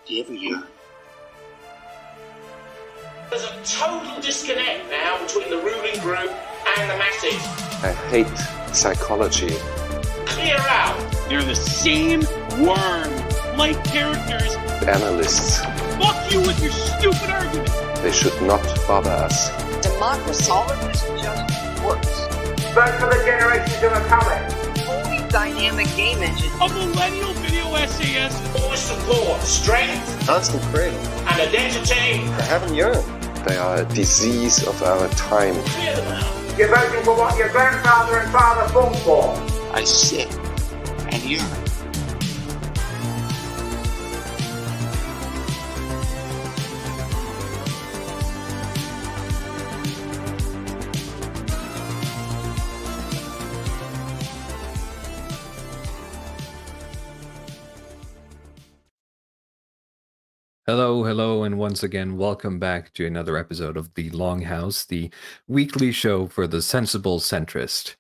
Do you ever yearn? There's a total disconnect now between the ruling group and the masses. I hate psychology. Clear out. They're the same worm-like characters. Analysts, Fuck you with your stupid arguments. they should not bother us. Democracy. All of this just works. But for the generations that are coming. Fully dynamic game engine. A millennial video essayist. Always support strength Constant craving. and identity. I haven't yearned. They are a disease of our time. Clear them out. You're voting for what your grandfather and father fought for. I sit and yearn. Hello, and once again, welcome back to another episode of the Longhouse, the weekly show for the sensible centrist.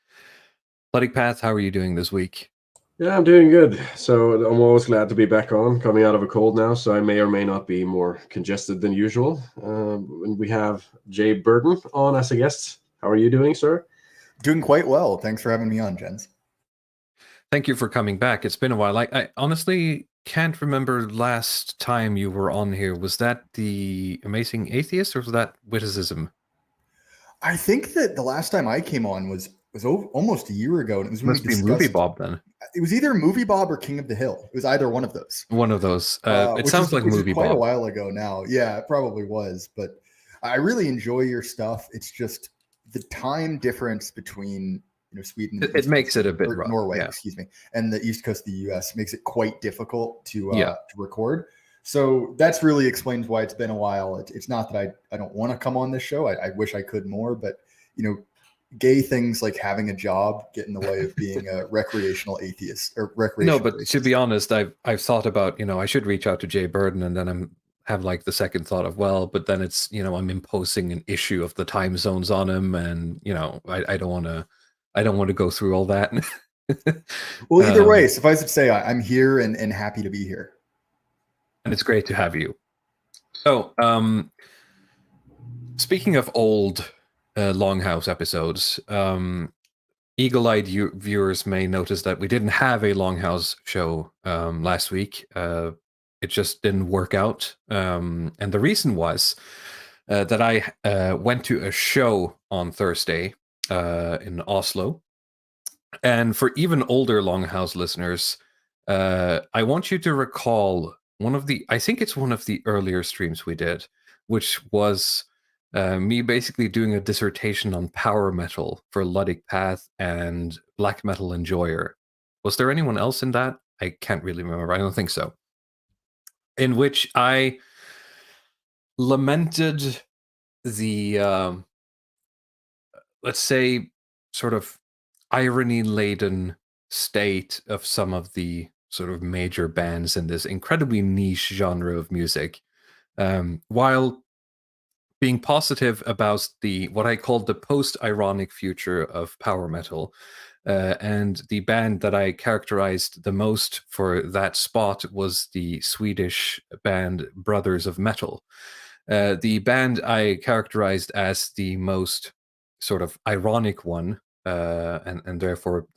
Bloody Path, how are you doing this week? Yeah, I'm doing good. So I'm always glad to be back on, coming out of a cold now, so I may or may not be more congested than usual. And we have Jay Burden on as a guest. How are you doing, sir? Doing quite well. Thanks for having me on, Jens. Thank you for coming back. It's been a while. I honestly can't remember last time you were on here. Was that the Amazing Atheist or was that Witticism? I think that the last time I came on was almost a year ago, and it was when Must be Movie Bob then. It was either Movie Bob or King of the Hill. It was either one of those. One of those. It sounds like Movie quite Bob. a while ago now. Yeah, it probably was, but I really enjoy your stuff. It's just the time difference between Sweden. And It makes it a bit or rough. Norway, Yeah. excuse me, and the east coast of the U.S. makes it quite difficult to Yeah. record. So that's really explains why it's been a while. It's not that I don't want to come on this show. I wish I could more, but gay things like having a job get in the way of being a recreational atheist or recreational. No, but racist. to be honest, I've thought about, I should reach out to Jay Burden, and then have like the second thought of, well, but then it's, I'm imposing an issue of the time zones on him, and I don't want to go through all that. Well, either way, suffice it to say, I'm here and happy to be here. And it's great to have you. So, speaking of old Longhouse episodes, eagle-eyed viewers may notice that we didn't have a Longhouse show last week. It just didn't work out. And the reason was that I went to a show on Thursday in Oslo. And for even older Longhouse listeners, I want you to recall I think it's one of the earlier streams we did, which was me basically doing a dissertation on power metal for Luddic Path and black metal enjoyer. Was there anyone else in that? I can't really remember. I don't think so. In which I lamented the, let's say, sort of irony-laden state of some of the sort of major bands in this incredibly niche genre of music, while being positive about what I called the post-ironic future of power metal. And the band that I characterized the most for that spot was the Swedish band Brothers of Metal. The band I characterized as the most sort of ironic one, and therefore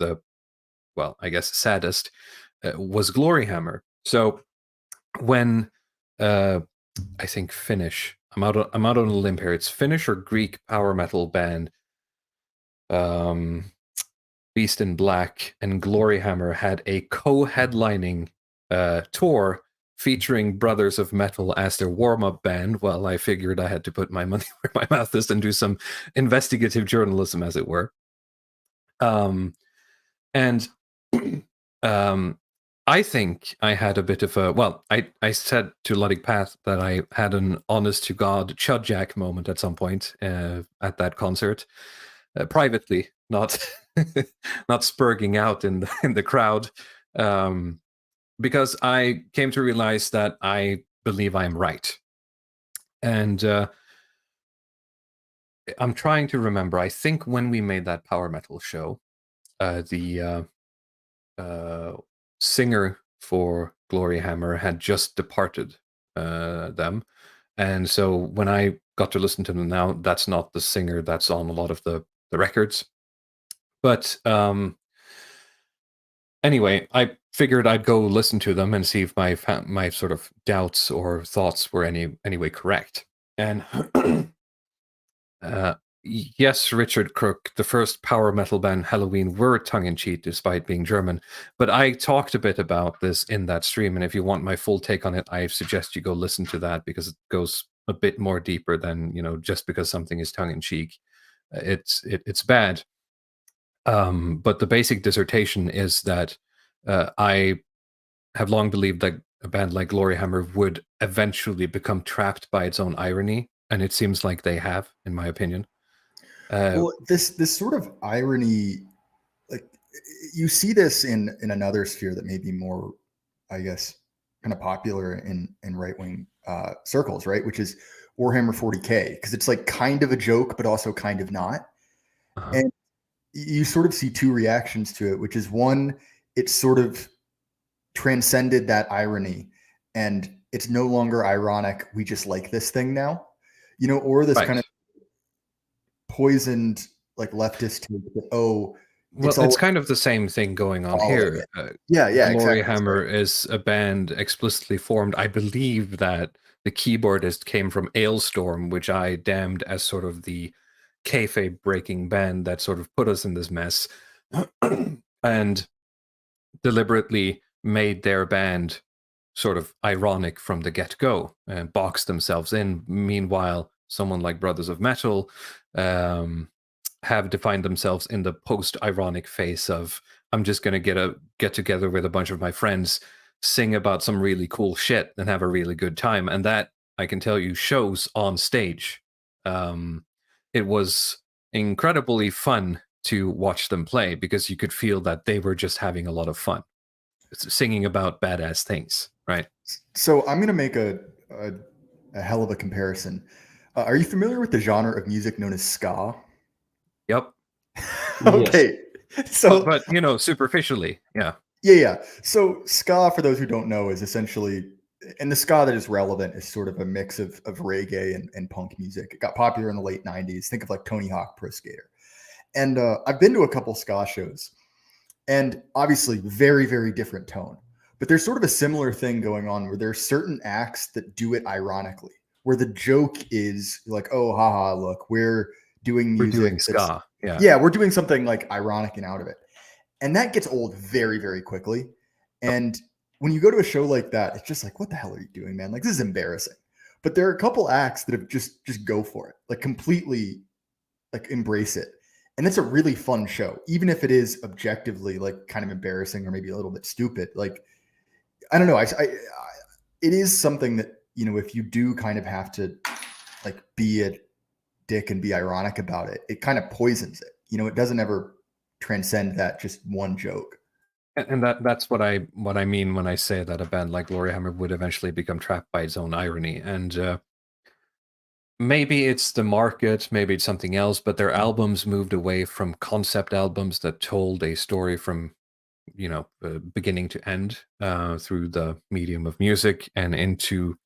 I guess saddest, was Gloryhammer. So when I think Finnish, I'm out on a limb here, it's Finnish or Greek power metal band, Beast in Black and Gloryhammer had a co-headlining tour featuring Brothers of Metal as their warm-up band. Well, I figured I had to put my money where my mouth is and do some investigative journalism, as it were. I think I had a bit of I said to Luddic Path that I had an honest-to-God Chudjack moment at some point at that concert, privately, not not spurging out in the crowd, because I came to realize that I believe I'm right. And I'm trying to remember. I think when we made that power metal show, the singer for Gloryhammer had just departed them. And so when I got to listen to them now, that's not the singer that's on a lot of the records. But anyway, I figured I'd go listen to them and see if my sort of doubts or thoughts were anyway correct. And yes, Richard Crook, the first power metal band Halloween were tongue-in-cheek despite being German. But I talked a bit about this in that stream, and if you want my full take on it, I suggest you go listen to that because it goes a bit more deeper than, just because something is tongue-in-cheek. It's bad. But the basic dissertation is that I have long believed that a band like Gloryhammer would eventually become trapped by its own irony, and it seems like they have, in my opinion. Well, this sort of irony, like you see this in another sphere that may be more, I guess, kind of popular in right wing circles, right? Which is Warhammer 40K, because it's like kind of a joke, but also kind of not. And you sort of see two reactions to it, which is one, it's sort of transcended that irony, and it's no longer ironic. We just like this thing now, or this kind of poisoned like leftist take that, it's kind of the same thing going on here. Yeah, Gloryhammer exactly. is a band explicitly formed. I believe that the keyboardist came from Ailstorm, which I damned as sort of the kayfabe breaking band that sort of put us in this mess, and deliberately made their band sort of ironic from the get-go and boxed themselves in. Meanwhile, someone like Brothers of Metal have defined themselves in the post-ironic phase of, I'm just going to get together with a bunch of my friends, sing about some really cool shit, and have a really good time. And that, I can tell you, shows on stage. It was incredibly fun to watch them play because you could feel that they were just having a lot of fun. It's singing about badass things, right? So I'm going to make a hell of a comparison. Are you familiar with the genre of music known as ska? Yep. Okay. So, but superficially, yeah. Yeah. So ska, for those who don't know, is essentially, and the ska that is relevant is sort of a mix of reggae and punk music. It got popular in the late 90s. Think of like Tony Hawk Pro Skater. And I've been to a couple ska shows, and obviously very, very different tone. But there's sort of a similar thing going on where there's certain acts that do it ironically, where the joke is like, oh, haha, look, we're doing music. We're doing ska. Yeah. Yeah, we're doing something like ironic and out of it. And that gets old very, very quickly. And when you go to a show like that, it's just like, what the hell are you doing, man? Like, this is embarrassing. But there are a couple acts that have just go for it, like completely like embrace it. And it's a really fun show, even if it is objectively like kind of embarrassing or maybe a little bit stupid. Like, I don't know. It is something that, if you do kind of have to like be a dick and be ironic about it, it kind of poisons it. It doesn't ever transcend that just one joke. And that's what I mean when I say that a band like Gloryhammer would eventually become trapped by its own irony. And maybe it's the market, maybe it's something else, but their albums moved away from concept albums that told a story from beginning to end through the medium of music, and into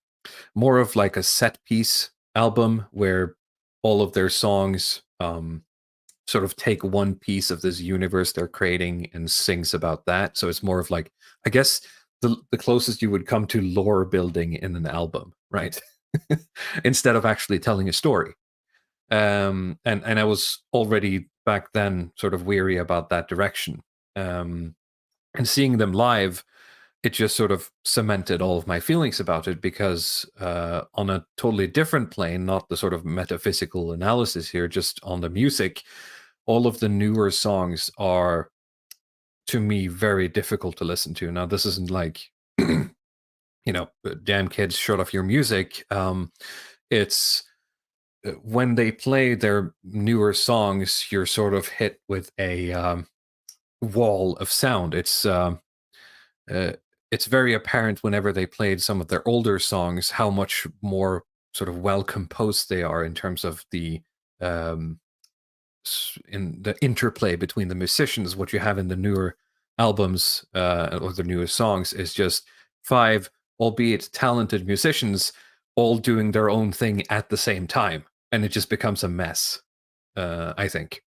more of like a set piece album where all of their songs sort of take one piece of this universe they're creating and sings about that. So it's more of like, I guess, the closest you would come to lore building in an album, right? Instead of actually telling a story. And I was already back then sort of weary about that direction. And seeing them live, it just sort of cemented all of my feelings about it, because on a totally different plane, not the sort of metaphysical analysis here, just on the music, all of the newer songs are, to me, very difficult to listen to. Now, this isn't like, damn kids, shut off your music. It's when they play their newer songs, you're sort of hit with a wall of sound. It's very apparent whenever they played some of their older songs how much more sort of well composed they are in terms of the in the interplay between the musicians. What you have in the newer albums or the newer songs is just 5 albeit talented musicians, all doing their own thing at the same time, and it just becomes a mess. I think.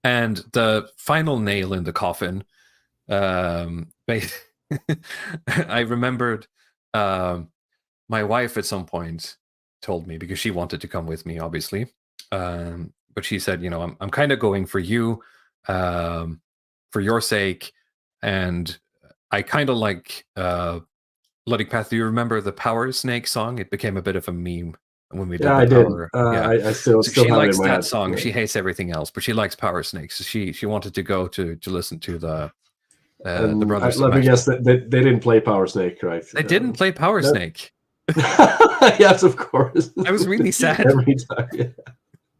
And the final nail in the coffin, I remembered my wife at some point told me, because she wanted to come with me, obviously. But she said, I'm kind of going for you, for your sake. And I kind of like Bloody Path. Do you remember the Power Snake song? It became a bit of a meme when we did Yeah, the I did. Power. I still So she have it likes in my that head. song. Yeah. She hates everything else, but she likes Power Snake. So she wanted to go to listen to the Brothers of Let me Metal. guess that they didn't play Power Snake, right? They didn't play Power no. Snake. Yes, of course. I was really sad. Every time. Yeah.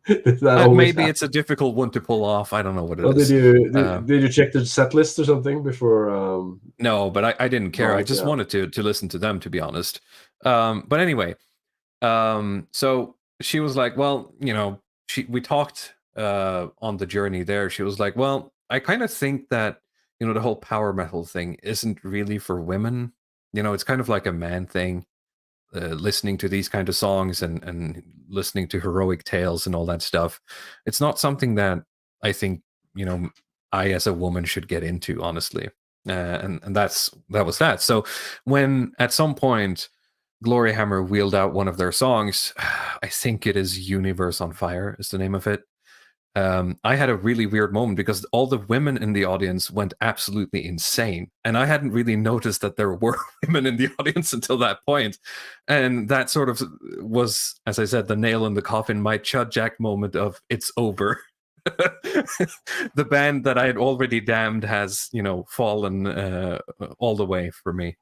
That always Maybe happens. it's a difficult one to pull off. I don't know what it Well, is. did you check the set list or something before? No, but I didn't care. I just yeah. wanted to listen to them, to be honest. But anyway, so she was like, well, we talked on the journey there. She was like, well, I kind of think that, the whole power metal thing isn't really for women. It's kind of like a man thing. Listening to these kind of songs and listening to heroic tales and all that stuff, it's not something that I think I as a woman should get into, honestly. And that was that. So when at some point Gloryhammer wheeled out one of their songs, I think it is Universe on Fire is the name of it. I had a really weird moment because all the women in the audience went absolutely insane. And I hadn't really noticed that there were women in the audience until that point. And that sort of was, as I said, the nail in the coffin, my Chud Jack moment of it's over. The band that I had already damned has, fallen all the way for me.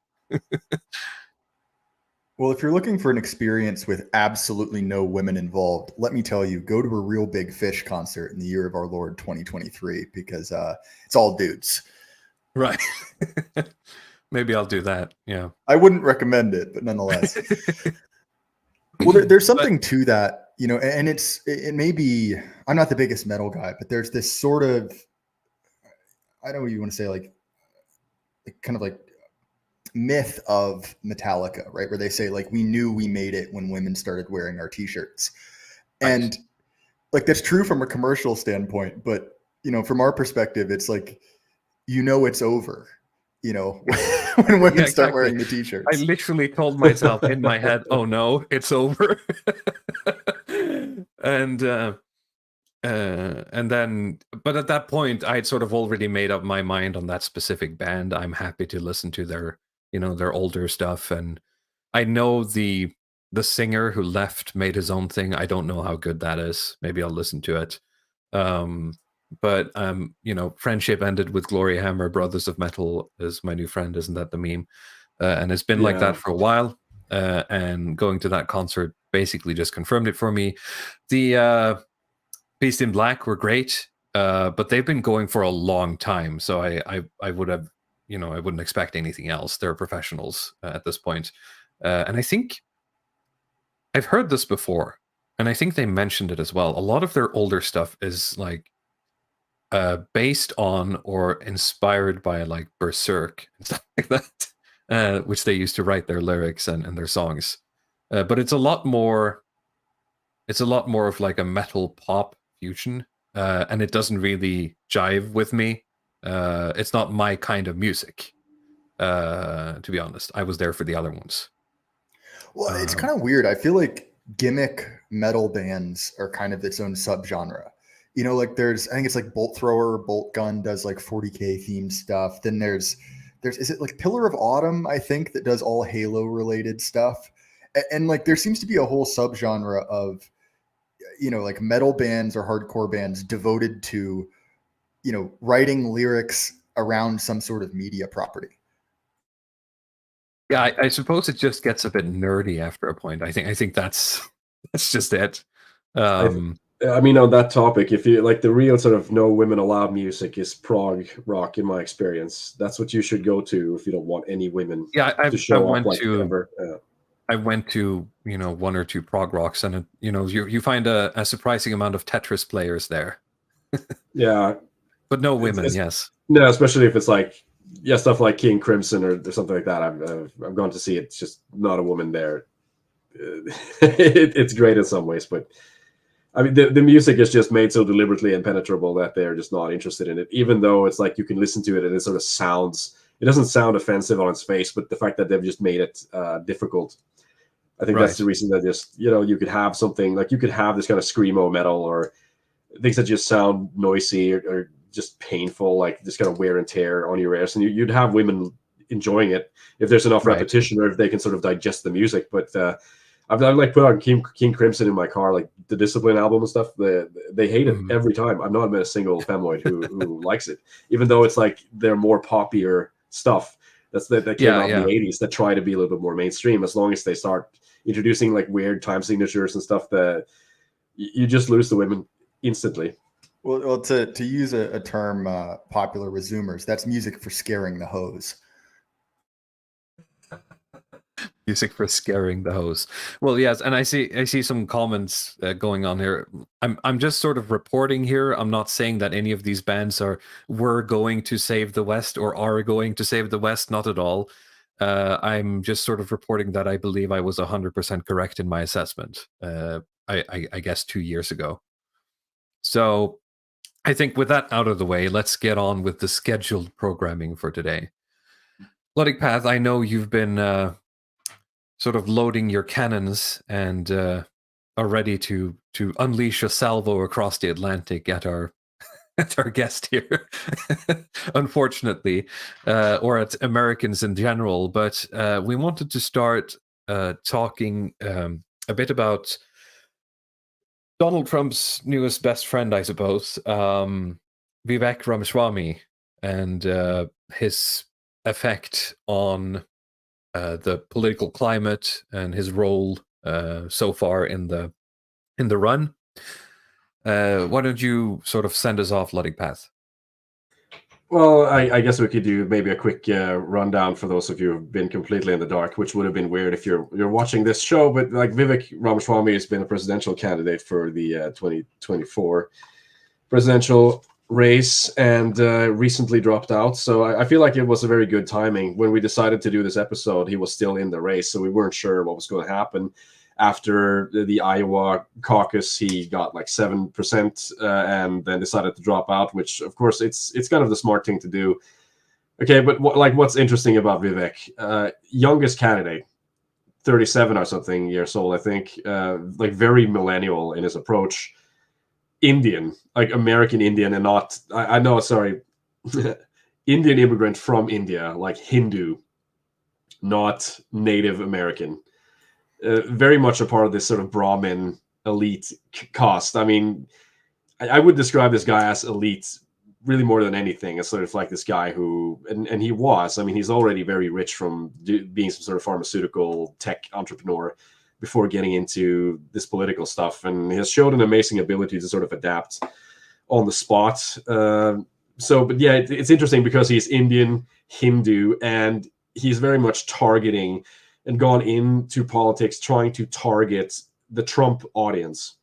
Well, if you're looking for an experience with absolutely no women involved, let me tell you, go to a Real Big Fish concert in the year of our Lord 2023, because it's all dudes. Right. Maybe I'll do that. Yeah. I wouldn't recommend it, but nonetheless. Well, there's something to that, and it may be, I'm not the biggest metal guy, but there's this sort of, I don't know what you want to say, like kind of like myth of Metallica, right? Where they say, like, we knew we made it when women started wearing our t-shirts. Right. And like, that's true from a commercial standpoint, but from our perspective, it's like, it's over, when women start wearing the t-shirts. I literally told myself in my head, oh no, it's over. And then, but at that point, I'd sort of already made up my mind on that specific band. I'm happy to listen to their older stuff, and I know the singer who left made his own thing. I don't know how good that is. Maybe I'll listen to it. But friendship ended with Gloryhammer. Brothers of Metal is my new friend. Isn't that the meme? And it's been like that for a while. And going to that concert basically just confirmed it for me. The Beast in Black were great, but they've been going for a long time. So I would have, I wouldn't expect anything else. They're professionals at this point. And I think I've heard this before, and I think they mentioned it as well. A lot of their older stuff is like based on or inspired by like Berserk and stuff like that, which they used to write their lyrics and their songs. But it's a lot more of like a metal pop fusion, and it doesn't really jive with me. It's not my kind of music, to be honest. I was there for the other ones. Well, it's kind of weird. I feel like gimmick metal bands are kind of its own subgenre. Like I think it's like Bolt Thrower, Bolt Gun does like 40K themed stuff. Then there's is it like Pillar of Autumn, I think, that does all Halo related stuff. And like there seems to be a whole subgenre of like metal bands or hardcore bands devoted to writing lyrics around some sort of media property. Yeah, I suppose it just gets a bit nerdy after a point. I think that's just it. I mean, on that topic, if you like the real sort of no women allowed music is prog rock, in my experience. That's what you should go to if you don't want any women to show up like ever. I went to one or two prog rocks, and you find a surprising amount of Tetris players there. Yeah, but no women. Yes. No, especially if it's like yeah, stuff like King Crimson or something like that. I've gone to see it. It's just not a woman there. It's great in some ways, but I mean, the music is just made so deliberately impenetrable that they're just not interested in it. Even though it's like you can listen to it and it sort of sounds, it doesn't sound offensive on its face, but the fact that they've just made it difficult. I think that's the reason that just, you could have something like you could have this kind of screamo metal or things that just sound noisy or just painful, like this kind of wear and tear on your ears, and you'd have women enjoying it if there's enough repetition or if they can sort of digest the music. But I've like put on King Crimson in my car, like the Discipline album and stuff. They hate it every time. I've not met a single femoid who likes it, even though it's like they're more poppier stuff that came out in the 80s that try to be a little bit more mainstream. As long as they start introducing like weird time signatures and stuff, that you just lose the women instantly. Well, to use a term popular with Zoomers, that's music for scaring the hose. Music for scaring the hose. Well, yes, and I see some comments going on here. I'm just sort of reporting here. I'm not saying that any of these bands were going to save the West or are going to save the West. Not at all. I'm just sort of reporting that I believe I was 100% correct in my assessment. I guess 2 years ago. So I think with that out of the way, let's get on with the scheduled programming for today. Bloody Path, I know you've been sort of loading your cannons and are ready to unleash a salvo across the Atlantic at our guest here, unfortunately, or at Americans in general. But we wanted to start talking a bit about Donald Trump's newest best friend, I suppose, Vivek Ramaswamy, and his effect on the political climate and his role so far in the run. Why don't you sort of send us off, Ludwig Path? Well, I guess we could do maybe a quick rundown for those of you who've been completely in the dark, which would have been weird if you're watching this show. But like Vivek Ramaswamy has been a presidential candidate for the 2024 presidential race and recently dropped out. So I feel like it was a very good timing. When we decided to do this episode, he was still in the race, so we weren't sure what was going to happen. After the Iowa caucus, he got like 7% and then decided to drop out, which of course it's kind of the smart thing to do. Okay, but what's interesting about Vivek? Youngest candidate, 37 or something years old, I think. Like very millennial in his approach. Indian, like American Indian, and not I know, sorry, Indian immigrant from India, like Hindu, not Native American. Very much a part of this sort of Brahmin elite caste. I mean, I would describe this guy as elite really more than anything. As sort of like this guy who, and he was, I mean, he's already very rich from being some sort of pharmaceutical tech entrepreneur before getting into this political stuff, and he has showed an amazing ability to sort of adapt on the spot. But yeah, it's interesting because he's Indian, Hindu, and he's very much targeting and gone into politics trying to target the Trump audience,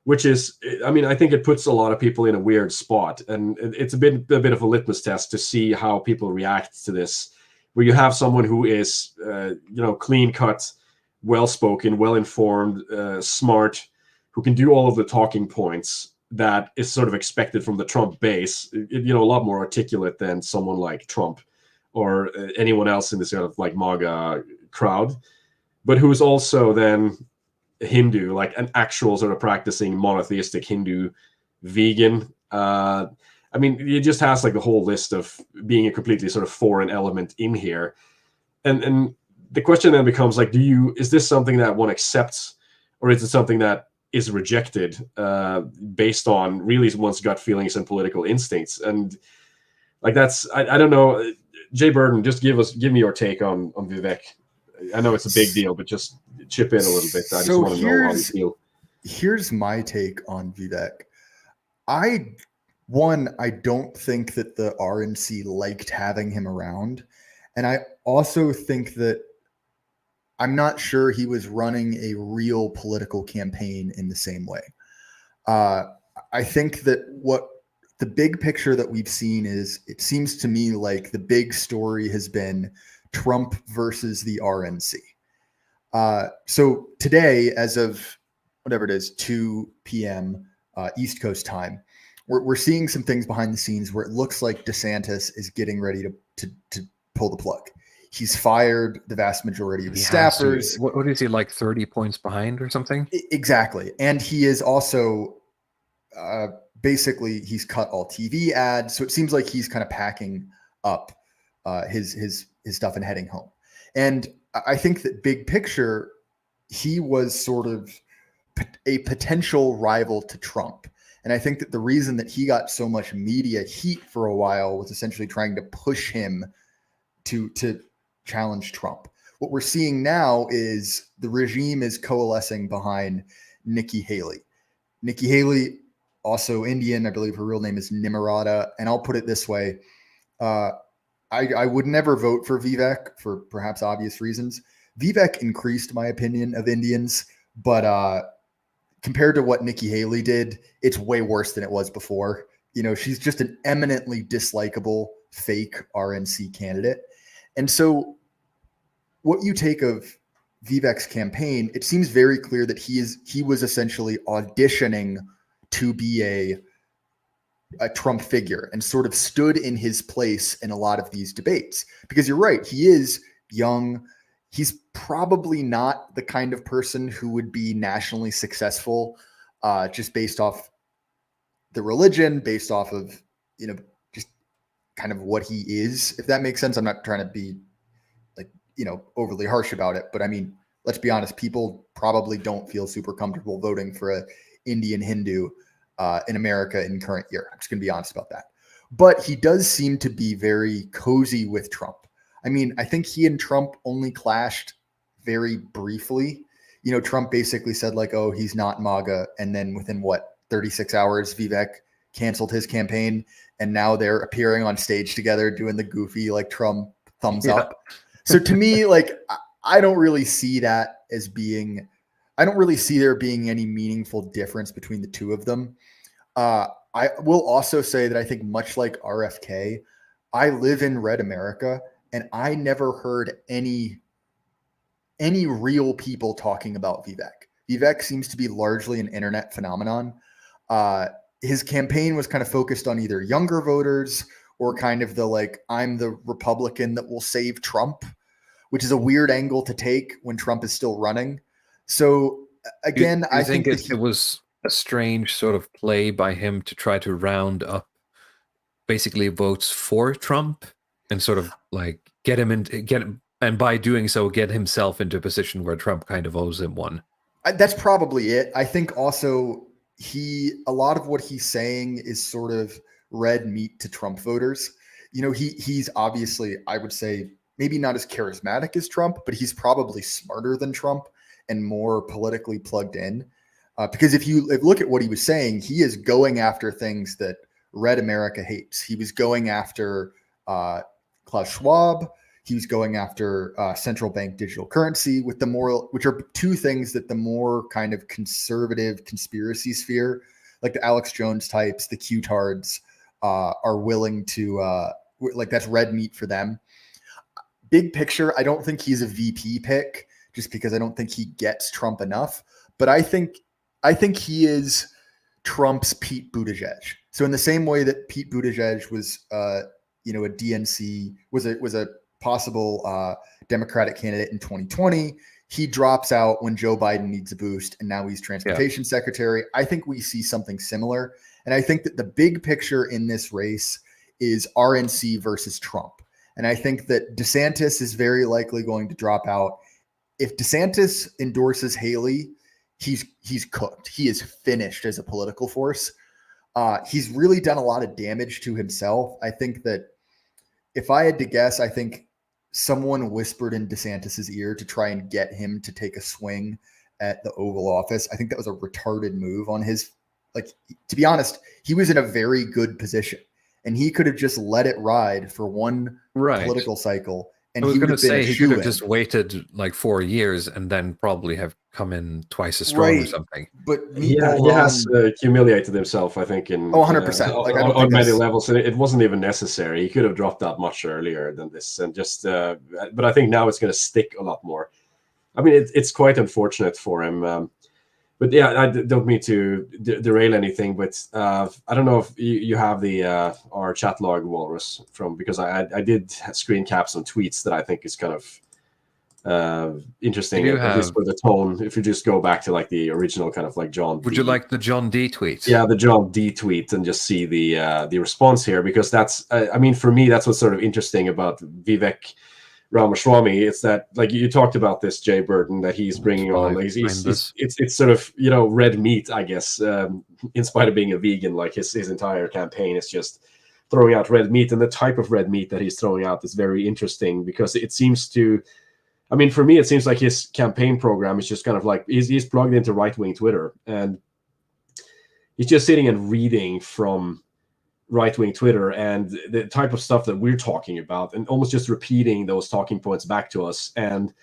which is, I mean, I think it puts a lot of people in a weird spot, and it's a bit of a litmus test to see how people react to this, where you have someone who is, clean cut, well-spoken, well-informed, smart, who can do all of the talking points that is sort of expected from the Trump base, a lot more articulate than someone like Trump or anyone else in this kind of like MAGA crowd, but who's also then Hindu, like an actual sort of practicing monotheistic Hindu vegan. I mean, it just has like the whole list of being a completely sort of foreign element in here. And the question then becomes like, is this something that one accepts, or is it something that is rejected based on really one's gut feelings and political instincts? And like, that's, I don't know. Jay Burden, just give me your take on Vivek. I know it's a big deal, but just chip in a little bit. I just want to know how you feel. Here's my take on Vivek. I don't think that the RNC liked having him around. And I also think that I'm not sure he was running a real political campaign in the same way. I think that what the big picture that we've seen is, it seems to me like the big story has been Trump versus the RNC. So today, as of whatever it is, 2 p.m. East Coast time, we're seeing some things behind the scenes where it looks like DeSantis is getting ready to pull the plug. He's fired the vast majority of his staffers. What is he, like 30 points behind or something? Exactly. And he is also basically, he's cut all TV ads. So it seems like he's kind of packing up his stuff and heading home. And I think that big picture, he was sort of a potential rival to Trump. And I think that the reason that he got so much media heat for a while was essentially trying to push him to challenge Trump. What we're seeing now is the regime is coalescing behind Nikki Haley. Nikki Haley, also Indian, I believe her real name is Nimarata. And I'll put it this way. I would never vote for Vivek for perhaps obvious reasons. Vivek increased my opinion of Indians, but compared to what Nikki Haley did, it's way worse than it was before. You know, she's just an eminently dislikable fake RNC candidate. And so what you take of Vivek's campaign, it seems very clear that he was essentially auditioning to be a Trump figure and sort of stood in his place in a lot of these debates. Because you're right, he is young. He's probably not the kind of person who would be nationally successful just based off the religion, based off of, you know, just kind of what he is, if that makes sense. I'm not trying to be like, you know, overly harsh about it, but I mean, let's be honest, people probably don't feel super comfortable voting for a Indian Hindu in America in current year. I'm just going to be honest about that. But he does seem to be very cozy with Trump. I mean, I think he and Trump only clashed very briefly. You know, Trump basically said like, oh, he's not MAGA. And then within 36 hours, Vivek canceled his campaign. And now they're appearing on stage together doing the goofy, like Trump thumbs up. So to me, like, I don't really see that as being, I don't really see there being any meaningful difference between the two of them. I will also say that I think much like RFK, I live in red America, and I never heard any real people talking about Vivek. Vivek seems to be largely an internet phenomenon. His campaign was kind of focused on either younger voters or kind of the like, I'm the Republican that will save Trump, which is a weird angle to take when Trump is still running. So again, I think it was a strange sort of play by him to try to round up basically votes for Trump and sort of like get him, and by doing so, get himself into a position where Trump kind of owes him one. That's probably it. I think also a lot of what he's saying is sort of red meat to Trump voters. You know, he's obviously, I would say, maybe not as charismatic as Trump, but he's probably smarter than Trump and more politically plugged in. Because if you look at what he was saying, he is going after things that red America hates. He was going after Klaus Schwab. He was going after central bank digital currency, which are two things that the more kind of conservative conspiracy sphere, like the Alex Jones types, the Q-tards, are willing to like, that's red meat for them. Big picture, I don't think he's a VP pick just because I don't think he gets Trump enough. But I think he is Trump's Pete Buttigieg. So in the same way that Pete Buttigieg was, a DNC, was a possible Democratic candidate in 2020, he drops out when Joe Biden needs a boost, and now he's transportation secretary. I think we see something similar. And I think that the big picture in this race is RNC versus Trump. And I think that DeSantis is very likely going to drop out. If DeSantis endorses Haley, he's cooked. He is finished as a political force. He's really done a lot of damage to himself. I think that if I had to guess, I think someone whispered in DeSantis's ear to try and get him to take a swing at the Oval Office. I think that was a retarded move on his, like, to be honest, he was in a very good position and he could have just let it ride for one political cycle. And I was going to say he could have just waited like 4 years and then probably have come in twice as strong or something. But He Meatball has Ron, humiliated himself, I think, in 100%. Like, I don't on think many that's- levels, and it wasn't even necessary. He could have dropped out much earlier than this, and just. But I think now it's going to stick a lot more. I mean, it's quite unfortunate for him. But yeah, I don't mean to derail anything, but I don't know if you have the our chat log, Walrus, from, because I did screen cap some tweets that I think is kind of interesting, at least for the tone. If you just go back to like the original kind of like John. Would you like the John D tweet? Yeah, the John D tweet, and just see the response here, because that's I mean, for me, that's what's sort of interesting about Vivek Ramaswamy. It's that, like you talked about this, Jay Burton, that he's bringing on. Like, it's sort of, you know, red meat, I guess. In spite of being a vegan, like his entire campaign is just throwing out red meat, and the type of red meat that he's throwing out is very interesting, because it seems to. I mean, for me, it seems like his campaign program is just kind of like he's plugged into right-wing Twitter, and he's just sitting and reading from right-wing Twitter and the type of stuff that we're talking about, and almost just repeating those talking points back to us. And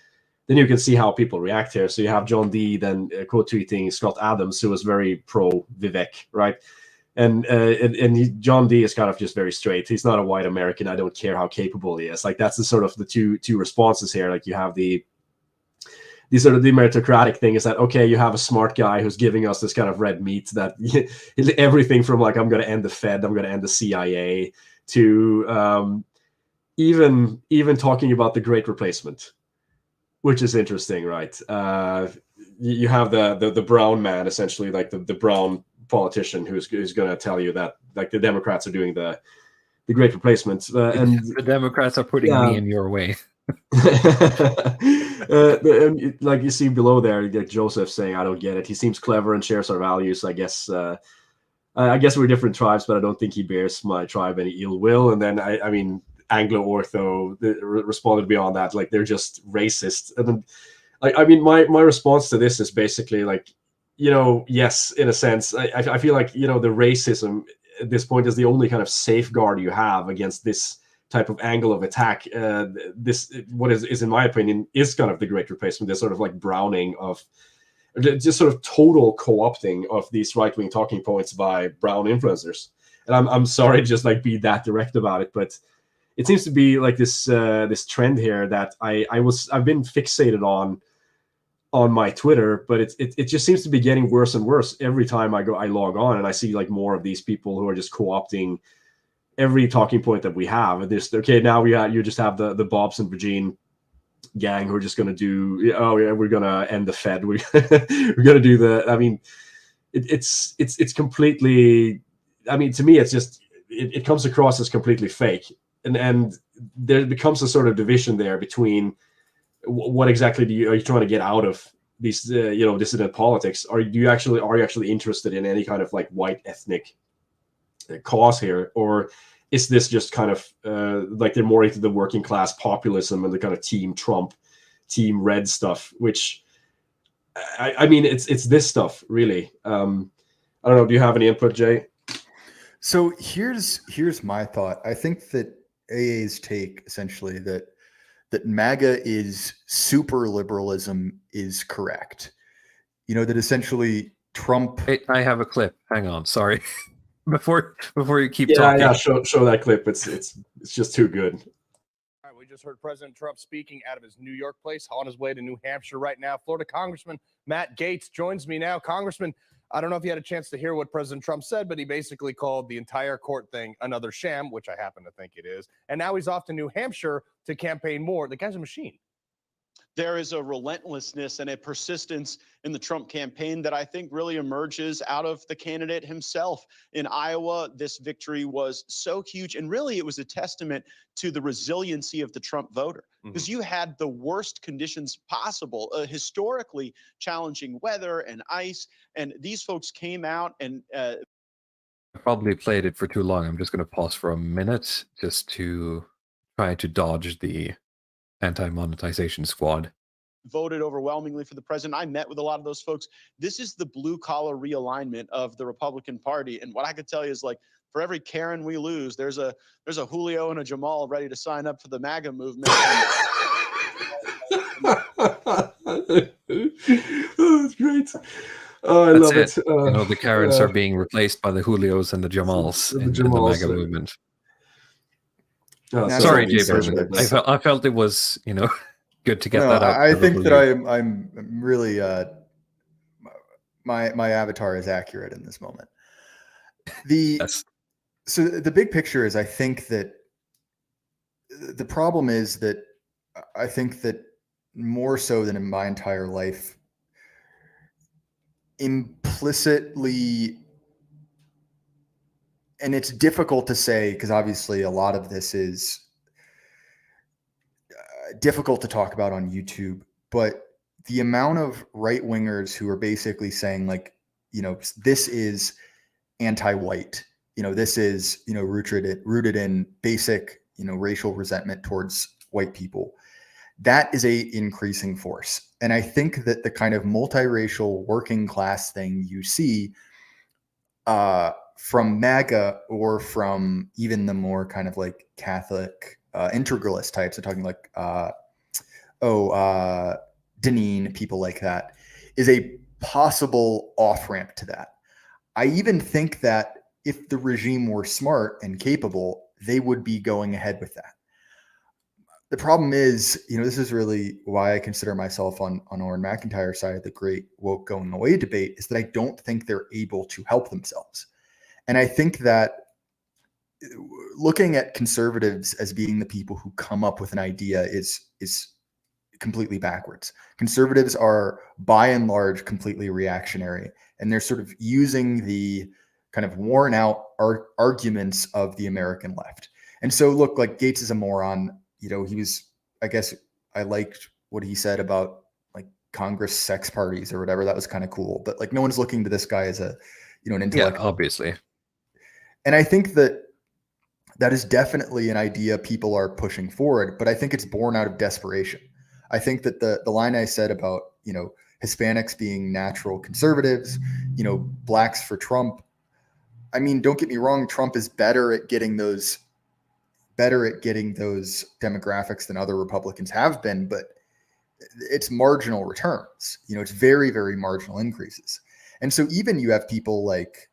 then you can see how people react here. So you have John D then quote tweeting Scott Adams, who was very pro Vivek, right? And John D is kind of just very straight. He's not a white American. I don't care how capable he is. Like, that's the sort of the two responses here. Like, you have the sort of the meritocratic thing is that, okay, you have a smart guy who's giving us this kind of red meat that everything from like, I'm going to end the Fed, I'm going to end the CIA, to even talking about the Great Replacement, which is interesting, right? You have the brown man, essentially, like the brown politician who's going to tell you that like the Democrats are doing the Great Replacement, and the Democrats are putting me in your way. And like you see below there, like Joseph saying, "I don't get it. He seems clever and shares our values. I guess we're different tribes, but I don't think he bears my tribe any ill will." And then I mean, Anglo Ortho responded beyond that, like they're just racist. And then, I mean, my response to this is basically like, you know, yes, in a sense, I feel like, you know, the racism at this point is the only kind of safeguard you have against this type of angle of attack. This, what is in my opinion, is kind of the Great Replacement. This sort of like browning of, just sort of total co-opting of these right-wing talking points by brown influencers. And I'm sorry to just like be that direct about it, but it seems to be like this trend here that I've been fixated on my Twitter, but it just seems to be getting worse and worse every time I log on, and I see like more of these people who are just co-opting every talking point that we have. And this, okay, now you just have the Bobs and Virgin gang who are just going to do, oh yeah, we're going to end the Fed. We're going to do the. I mean, it's completely. I mean, to me, it's just it comes across as completely fake, and there becomes a sort of division there between what exactly are you trying to get out of these dissident politics? Are you actually interested in any kind of like white ethnic cause here, or is this just kind of like they're more into the working class populism and the kind of Team Trump, Team Red stuff? Which I mean, it's this stuff really. I don't know. Do you have any input, Jay? So here's my thought. I think that AA's take essentially that MAGA is super liberalism is correct. You know, that essentially Trump. Hey, I have a clip. Hang on, sorry. before you keep talking. Yeah, show that clip. It's just too good. All right, we just heard President Trump speaking out of his New York place, on his way to New Hampshire right now. Florida Congressman Matt Gaetz joins me now. Congressman, I don't know if you had a chance to hear what President Trump said, but he basically called the entire court thing another sham, which I happen to think it is. And now he's off to New Hampshire to campaign more. The guy's a machine. There is a relentlessness and a persistence in the Trump campaign that I think really emerges out of the candidate himself. In Iowa, this victory was so huge, and really it was a testament to the resiliency of the Trump voter, because you had the worst conditions possible, historically challenging weather and ice, and these folks came out and I probably played it for too long. I'm just going to pause for a minute just to try to dodge the anti-monetization squad. Voted overwhelmingly for the president. I met with a lot of those folks. This is the blue collar realignment of the Republican Party. And what I could tell you is, like, for every Karen we lose, there's a Julio and a Jamal ready to sign up for the MAGA movement. Oh, I That's love it. it. The Karens are being replaced by the Julios and the Jamals in the Jamals, MAGA movement. National Sorry, Jay conservatives. Burton. I felt it was, good to get No, that out. I for the think that W. I'm really my avatar is accurate in this moment. So the big picture is, I think that the problem is that I think that more so than in my entire life, implicitly, and it's difficult to say because obviously a lot of this is difficult to talk about on YouTube, but the amount of right wingers who are basically saying, like, this is anti-white, this is, rooted in basic, racial resentment towards white people. That is a increasing force. And I think that the kind of multiracial working class thing you see from MAGA, or from even the more kind of like Catholic integralist types, are talking like, Deneen, people like that, is a possible off-ramp to that. I even think that if the regime were smart and capable, they would be going ahead with that. The problem is, this is really why I consider myself on Oren McIntyre's side of the great woke going away debate, is that I don't think they're able to help themselves. And I think that looking at conservatives as being the people who come up with an idea is completely backwards. Conservatives are by and large completely reactionary, and they're sort of using the kind of worn out arguments of the American left. And so look, like, Gates is a moron. I guess I liked what he said about like Congress sex parties or whatever. That was kind of cool, but like, no one's looking to this guy as an intellect. Yeah, obviously. And I think that is definitely an idea people are pushing forward, but I think it's born out of desperation. I think that the line I said about, Hispanics being natural conservatives, blacks for Trump. I mean, don't get me wrong, Trump is better at getting those demographics than other Republicans have been, but it's marginal returns. It's very, very marginal increases. And so even you have people like,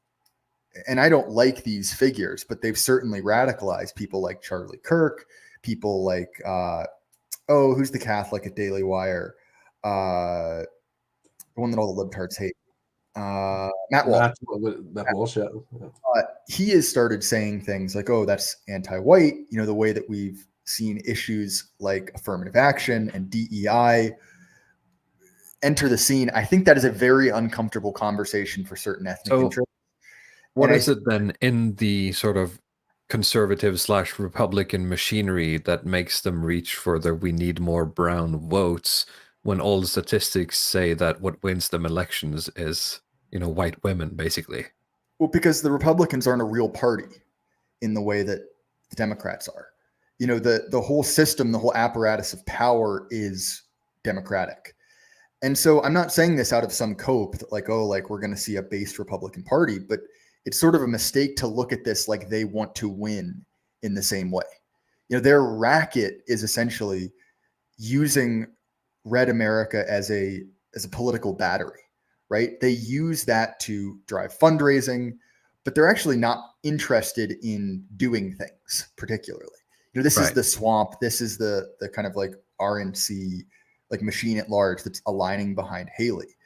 and I don't like these figures, but they've certainly radicalized people like Charlie Kirk, people like, who's the Catholic at Daily Wire? The one that all the libtards hate. Matt Walsh. Yeah. He has started saying things like, that's anti-white, the way that we've seen issues like affirmative action and DEI enter the scene. I think that is a very uncomfortable conversation for certain ethnic interests. What is it then in the sort of conservative/Republican machinery that makes them reach for the "we need more brown votes" when all the statistics say that what wins them elections is, white women, basically? Well, because the Republicans aren't a real party in the way that the Democrats are. The whole system, the whole apparatus of power is Democratic. And so I'm not saying this out of some cope that like we're going to see a based Republican Party, but it's sort of a mistake to look at this like they want to win in the same way. Their racket is essentially using Red America as a political battery, right? They use that to drive fundraising, but they're actually not interested in doing things particularly. This is the swamp. This is the kind of like RNC, like machine at large that's aligning behind Haley.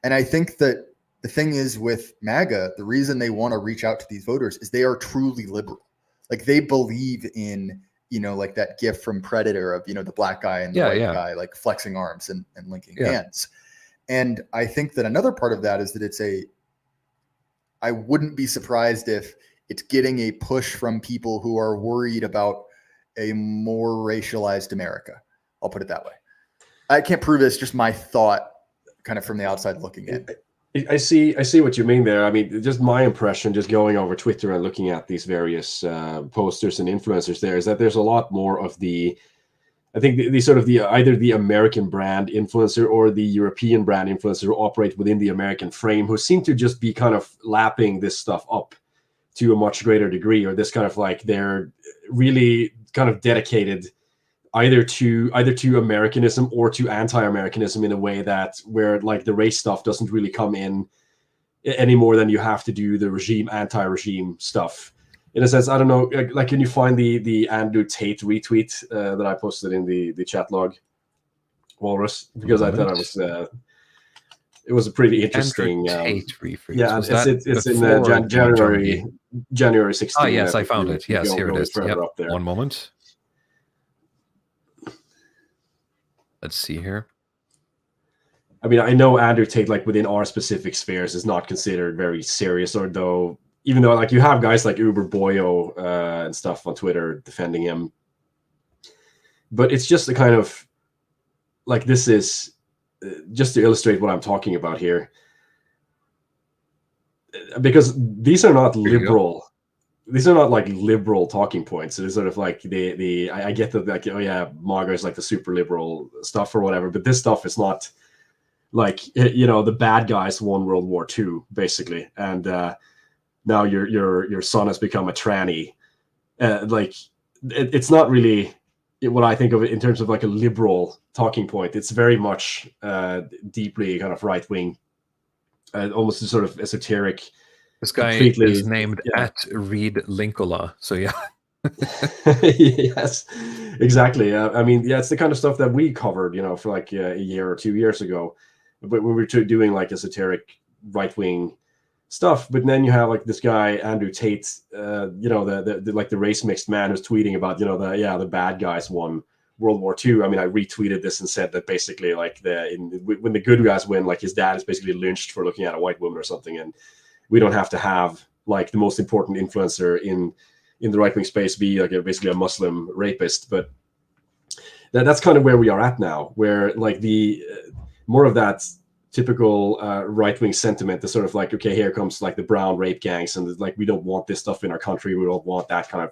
And I think that the thing is with MAGA, the reason they want to reach out to these voters is they are truly liberal. Like they believe in, like that gif from Predator of, the black guy and the white guy, like flexing arms and linking hands. And I think that another part of that is that I wouldn't be surprised if it's getting a push from people who are worried about a more racialized America. I'll put it that way. I can't prove it's just my thought kind of from the outside looking in. I see what you mean there. I mean, just my impression, just going over Twitter and looking at these various posters and influencers there, is that there's a lot more of I think the sort of either the American brand influencer or the European brand influencer who operate within the American frame, who seem to just be kind of lapping this stuff up to a much greater degree, or this kind of like they're really kind of dedicated either to Americanism or to anti-Americanism in a way that where like the race stuff doesn't really come in any more than you have to do the regime anti-regime stuff. In a sense, I don't know, like can you find the Andrew Tate retweet that I posted in the chat log, Walrus? Because I thought it was a pretty interesting. Tate rephrase. Yeah, Was it's in January 16th. Ah, yes, I found it. Yes, here it is. Yep. Up there. One moment. Let's see here. I mean, I know Andrew Tate, like within our specific spheres, is not considered very serious, or though, even though like you have guys like Uber Boyo and stuff on Twitter defending him, but it's just a kind of like, this is just to illustrate what I'm talking about here, because these are not liberal. These are not like liberal talking points. It's sort of like I get that, like, oh yeah, MAGA is like the super liberal stuff or whatever, but this stuff is not like, you know, the bad guys won World War II basically, and now your son has become a tranny. Like it's not really what I think of it in terms of like a liberal talking point. It's very much deeply kind of right wing, almost sort of esoteric. This guy is named at Reed Linkola. So yeah. Yes, exactly. I mean, yeah, it's the kind of stuff that we covered, you know, for like a year or 2 years ago, but we were doing like esoteric right wing stuff. But then you have like this guy Andrew Tate, you know, the like the race mixed man who's tweeting about, you know, the bad guys won World War II. I mean, I retweeted this and said that basically like when the good guys win, like his dad is basically lynched for looking at a white woman or something, and we don't have to have like the most important influencer in the right wing space be like basically a Muslim rapist. But that's kind of where we are at now, where like the more of that typical right wing sentiment is sort of like, okay, here comes like the brown rape gangs, and like we don't want this stuff in our country. We don't want that kind of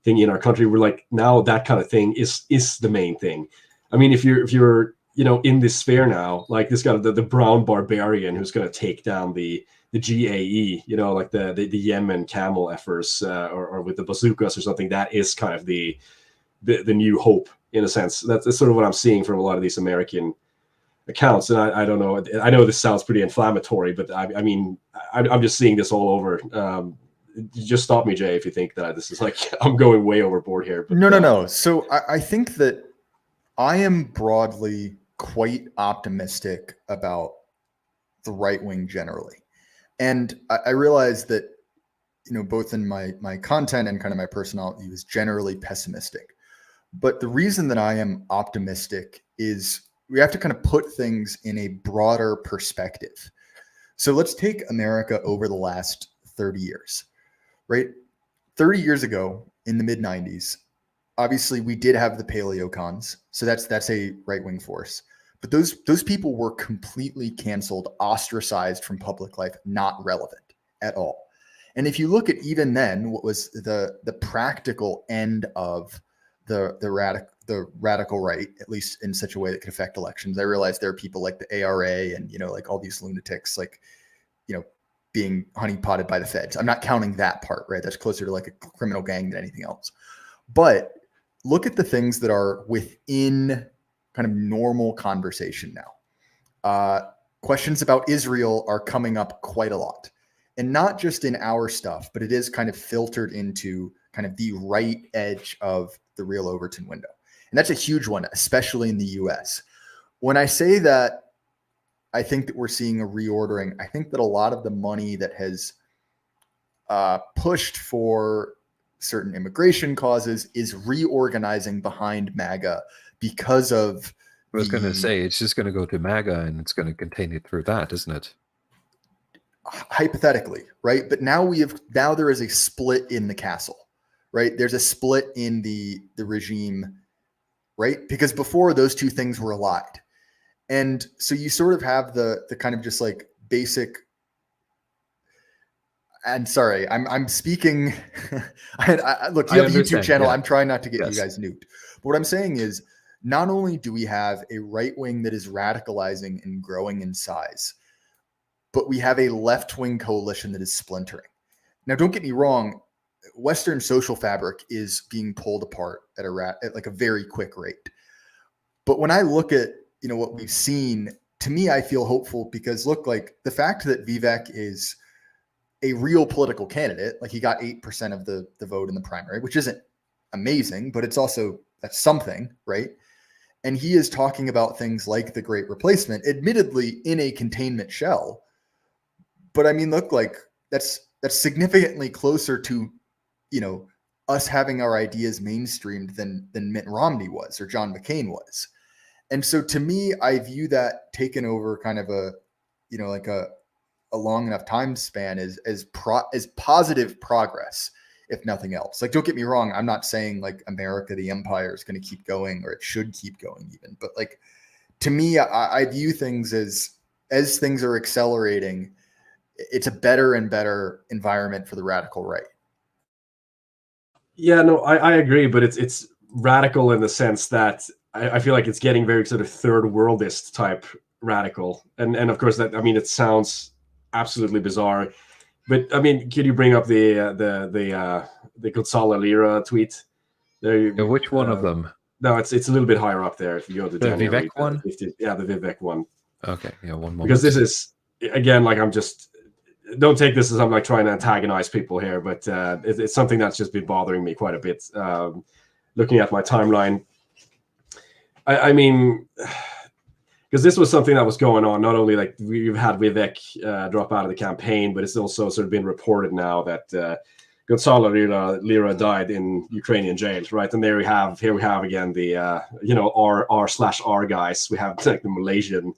thing in our country. We're like, now that kind of thing is the main thing. I mean, if you're you know in this sphere now, like this guy, the brown barbarian who's going to take down the GAE, you know, like the Yemen camel efforts, or with the bazookas or something, that is kind of the new hope in a sense. That's sort of what I'm seeing from a lot of these American accounts. And I don't know, I know this sounds pretty inflammatory, but I mean, I'm just seeing this all over. Just stop me, Jay, if you think that this is like, I'm going way overboard here. But, no. So I think that I am broadly quite optimistic about the right wing generally. And I realize that, you know, both in my content and kind of my personality was generally pessimistic. But the reason that I am optimistic is we have to kind of put things in a broader perspective. So let's take America over the last 30 years, right? 30 years ago in the mid 90s, obviously we did have the paleocons. So that's a right-wing force. But those people were completely canceled, ostracized from public life, not relevant at all. And if you look at even then, what was the practical end of the radical right, at least in such a way that could affect elections. I realize there are people like the ARA and, you know, like all these lunatics, like, you know, being honeypotted by the feds. I'm not counting that part, right? That's closer to like a criminal gang than anything else. But look at the things that are within kind of normal conversation now. Questions about Israel are coming up quite a lot, and not just in our stuff, but it is kind of filtered into kind of the right edge of the real Overton window. And that's a huge one, especially in the US. When I say that, I think that we're seeing a reordering. I think that a lot of the money that has pushed for certain immigration causes is reorganizing behind MAGA because of. I was going to say, it's just going to go to MAGA and it's going to continue through that, isn't it? Hypothetically, right? But now there is a split in the castle, right? There's a split in the regime, right? Because before those two things were allied. And so you sort of have the kind of just like basic. And sorry, I'm speaking. Look, you have a YouTube channel. Yeah. I'm trying not to get you guys nuked. But what I'm saying is, not only do we have a right wing that is radicalizing and growing in size, but we have a left wing coalition that is splintering. Now, don't get me wrong. Western social fabric is being pulled apart at at like a very quick rate. But when I look at, what we've seen, to me, I feel hopeful because look, like the fact that Vivek is a real political candidate, like he got 8% of the vote in the primary, which isn't amazing, but that's something, right? And he is talking about things like the Great Replacement, admittedly in a containment shell. But I mean, look, like that's significantly closer to, us having our ideas mainstreamed than Mitt Romney was or John McCain was. And so to me, I view that taken over kind of a, like a long enough time span as positive progress, if nothing else. Like, don't get me wrong. I'm not saying like America, the empire, is going to keep going or it should keep going even. But like, to me, I view things as things are accelerating, it's a better and better environment for the radical right. Yeah, no, I agree, but it's radical in the sense that I feel like it's getting very sort of third worldist type radical, and of course that, I mean, it sounds absolutely bizarre, but I mean, can you bring up the Gonzalo Lira tweet? There, Which one of them? No, it's a little bit higher up there. If you go to The January, Vivek one? 15th, yeah, the Vivek one. Okay, yeah, one moment. Because this is, again, like, don't take this as I'm like trying to antagonize people here, but it's something that's just been bothering me quite a bit. Looking at my timeline, I mean, because this was something that was going on. Not only like we've had Vivek drop out of the campaign, but it's also sort of been reported now that Gonzalo Lira died in Ukrainian jails, right? And here we have again the R/R guys. We have like the Malaysian,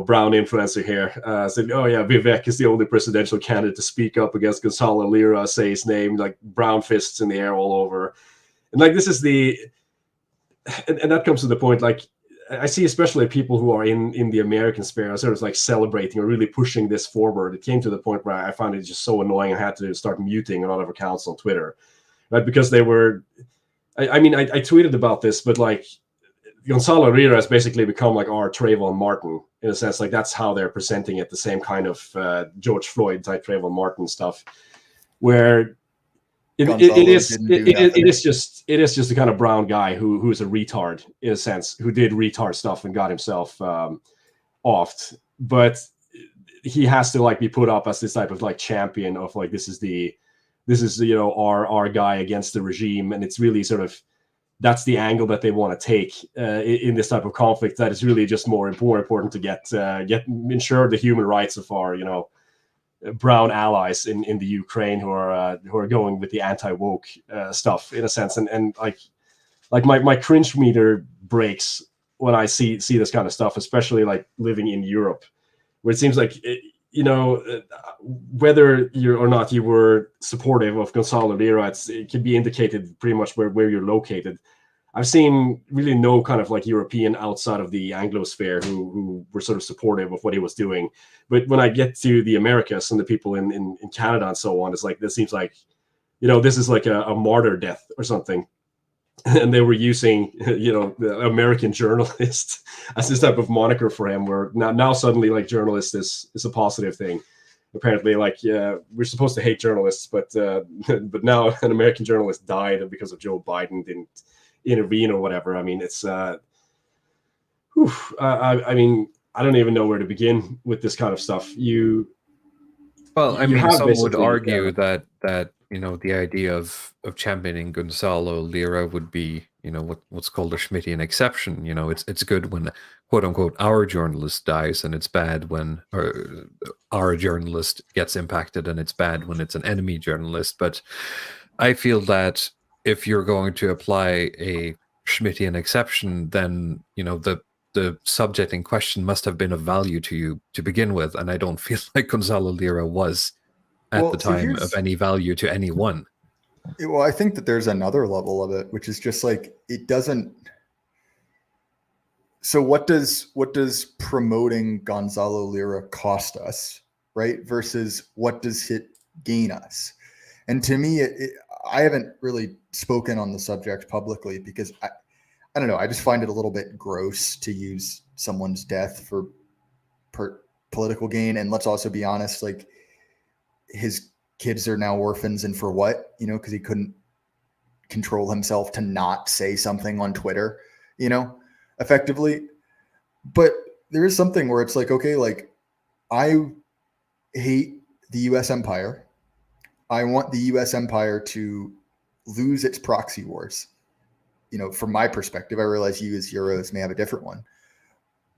brown influencer here said, oh yeah, Vivek is the only presidential candidate to speak up against Gonzalo Lira, say his name, like brown fists in the air all over. And like, this is and that comes to the point, like, I see especially people who are in the American sphere sort of like celebrating or really pushing this forward. It came to the point where I found it just so annoying. I had to start muting a lot of accounts on Twitter, right? Because they were, I mean, I tweeted about this, but like, Gonzalo Lira has basically become like our Trayvon Martin in a sense. Like, that's how they're presenting it, the same kind of George Floyd type Trayvon Martin stuff, where it is just a kind of brown guy who's a retard in a sense, who did retard stuff and got himself offed, but he has to like be put up as this type of like champion of like, this is our guy against the regime, and it's really sort of, that's the angle that they want to take in this type of conflict. That is really just more important to get ensure the human rights of our brown allies in the Ukraine who are going with the anti-woke stuff in a sense, and like my cringe meter breaks when I see this kind of stuff, especially like living in Europe, where it seems like whether you or not you were supportive of Gonzalo Lira, it can be indicated pretty much where you're located. I've seen really no kind of like European outside of the Anglosphere who were sort of supportive of what he was doing. But when I get to the Americas and the people in Canada and so on, it's like, this seems like, this is like a martyr death or something. And they were using, the American journalist as this type of moniker for him, where now suddenly like journalist is a positive thing. Apparently, like, we're supposed to hate journalists, but now an American journalist died because of Joe Biden didn't intervene or whatever. I mean, it's I mean, I don't even know where to begin with this kind of stuff. Some would argue that the idea of championing Gonzalo Lira would be, what's called a Schmittian exception. It's good when, quote unquote, our journalist dies, and it's bad when our journalist gets impacted, and it's bad when it's an enemy journalist. But I feel that if you're going to apply a Schmittian exception, then the subject in question must have been of value to you to begin with, and I don't feel like Gonzalo Lira was at the time of any value to anyone. Well, I think that there's another level of it, which is just like, it doesn't. So what does promoting Gonzalo Lira cost us, right? Versus what does it gain us? And to me, I haven't really spoken on the subject publicly because I don't know. I just find it a little bit gross to use someone's death for political gain. And let's also be honest, like, his kids are now orphans, and for what? You know, because he couldn't control himself to not say something on Twitter, you know, effectively. But there is something where it's like, okay, like I hate the US empire. I want the US empire to lose its proxy wars. You know, from my perspective, I realize you as Euros may have a different one.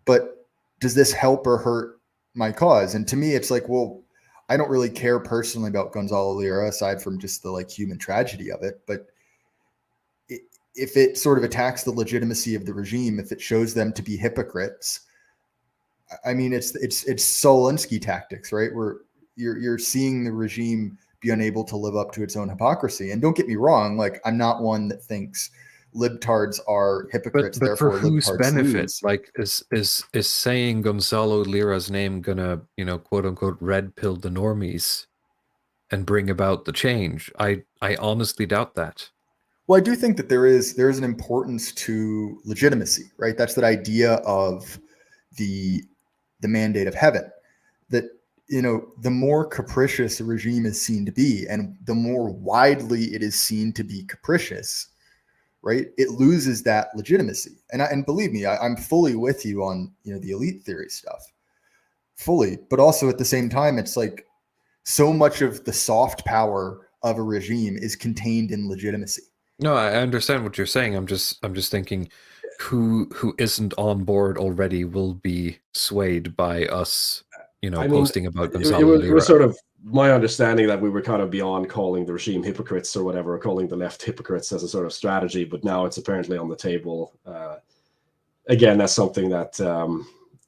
But does this help or hurt my cause? And to me, it's like, well, I don't really care personally about Gonzalo Lira aside from just the like human tragedy of it. But if it sort of attacks the legitimacy of the regime, if it shows them to be hypocrites, I mean, it's Solinsky tactics, right? Where you're seeing the regime be unable to live up to its own hypocrisy. And don't get me wrong, like I'm not one that thinks libtards are hypocrites. But for therefore whose libtards benefit? lose. Like, is saying Gonzalo Lira's name gonna, you know, quote unquote, red pill the normies and bring about the change? I honestly doubt that. Well, I do think that there is an importance to legitimacy, right? That's that idea of the mandate of heaven, that, you know, the more capricious a regime is seen to be, and the more widely it is seen to be capricious, right, it loses that legitimacy. And believe me, I'm fully with you on, you know, the elite theory stuff, fully. But also at the same time, it's like so much of the soft power of a regime is contained in legitimacy. No, I understand what you're saying. I'm just thinking, who isn't on board already will be swayed by us, you know, posting about Gonzalo Lira. It was sort of my understanding that we were kind of beyond calling the regime hypocrites or whatever, or calling the left hypocrites as a sort of strategy, but now it's apparently on the table. Again, that's something that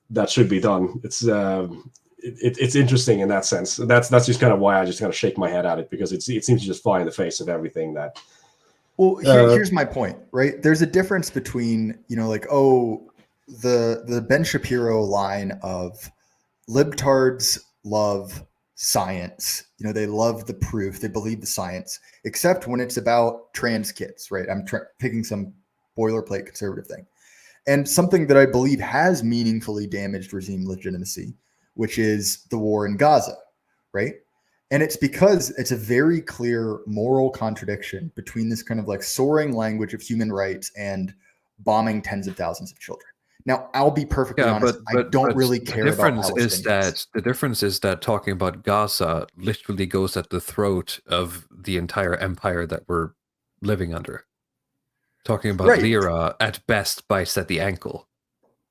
that should be done. It's interesting in that sense. That's just kind of why I just kind of shake my head at it, because it seems to just fly in the face of everything that. Well, here's my point, right? There's a difference between, you know, like, oh, the Ben Shapiro line of libtards love science. You know, they love the proof. They believe the science, except when it's about trans kids, right? I'm picking some boilerplate conservative thing. And something that I believe has meaningfully damaged regime legitimacy, which is the war in Gaza, right? And it's because it's a very clear moral contradiction between this kind of like soaring language of human rights and bombing tens of thousands of children. Now, I'll be perfectly honest. I don't really care about Palestinians. The difference is that talking about Gaza literally goes at the throat of the entire empire that we're living under. Talking about Lira, at best, bites at the ankle.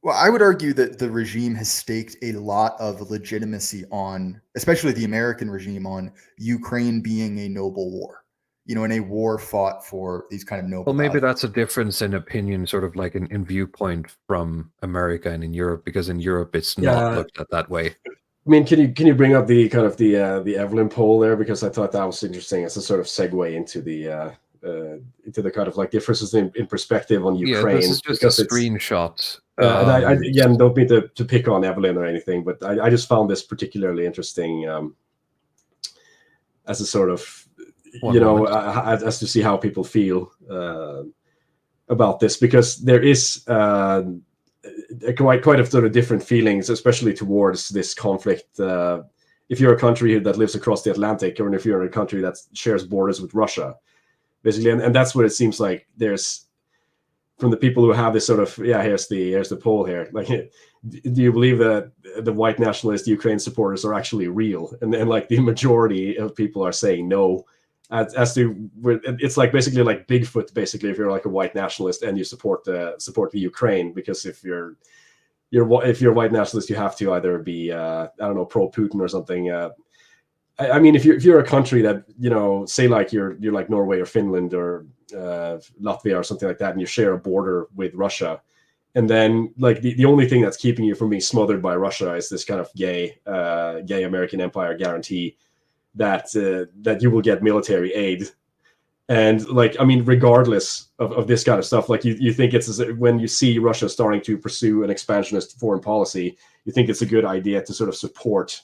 Well, I would argue that the regime has staked a lot of legitimacy on, especially the American regime, on Ukraine being a noble war, you know, in a war fought for these kind of noble. Well, maybe that's a difference in opinion, sort of like in viewpoint from America and in Europe, because in Europe it's not looked at that way. I mean, can you bring up the kind of the Evelyn poll there, because I thought that was interesting as a sort of segue into the kind of like differences in perspective on Ukraine. Yeah, this is just a screenshot. And I again don't mean to pick on Evelyn or anything, but I just found this particularly interesting as a sort of as to see how people feel about this, because there is quite a sort of different feelings, especially towards this conflict. If you're a country that lives across the Atlantic, or if you're a country that shares borders with Russia, basically, and that's what it seems like there's from the people who have this sort of here's the poll here, like, do you believe that the white nationalist Ukraine supporters are actually real? And then like the majority of people are saying no, as to it's like basically like Bigfoot, basically, if you're like a white nationalist and you support the Ukraine, because if you're a white nationalist, you have to either be I don't know, pro Putin or something. I mean, if you're a country that, you know, say like you're like Norway or Finland or Latvia or something like that, and you share a border with Russia, and then like the only thing that's keeping you from being smothered by Russia is this kind of gay American empire guarantee that you will get military aid. And like, I mean, regardless of this kind of stuff, like you think it's, when you see Russia starting to pursue an expansionist foreign policy, you think it's a good idea to sort of support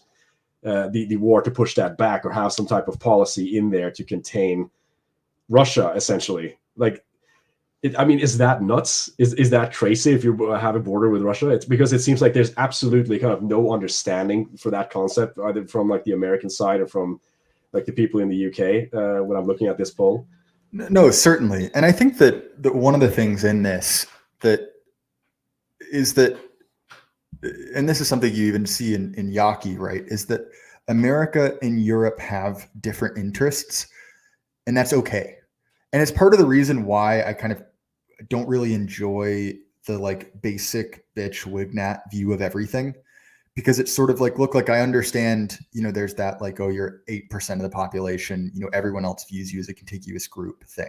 the war, to push that back, or have some type of policy in there to contain Russia, essentially. Like, I mean, is that nuts? Is that crazy if you have a border with Russia? It's because it seems like there's absolutely kind of no understanding for that concept, either from like the American side or from like the people in the UK when I'm looking at this poll. No, certainly. And I think that one of the things in this that is that, and this is something you even see in Yaki, right, is that America and Europe have different interests, and that's okay. And it's part of the reason why I kind of don't really enjoy the like basic bitch Wignat view of everything, because it's sort of like, look, like I understand, there's that like, oh, you're 8% of the population, everyone else views you as a contiguous group thing,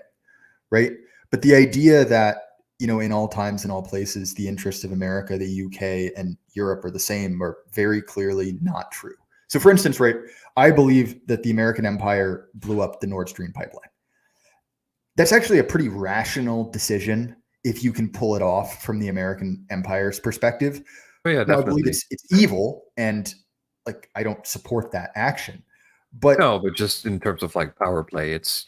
right? But the idea that, in all times and all places, the interests of America, the UK, and Europe are the same are very clearly not true. So for instance, right, I believe that the American empire blew up the Nord Stream pipeline. That's actually a pretty rational decision if you can pull it off from the American empire's perspective. Oh, yeah, now, I believe definitely. it's evil, and like I don't support that action. But No, but just in terms of like power play, it's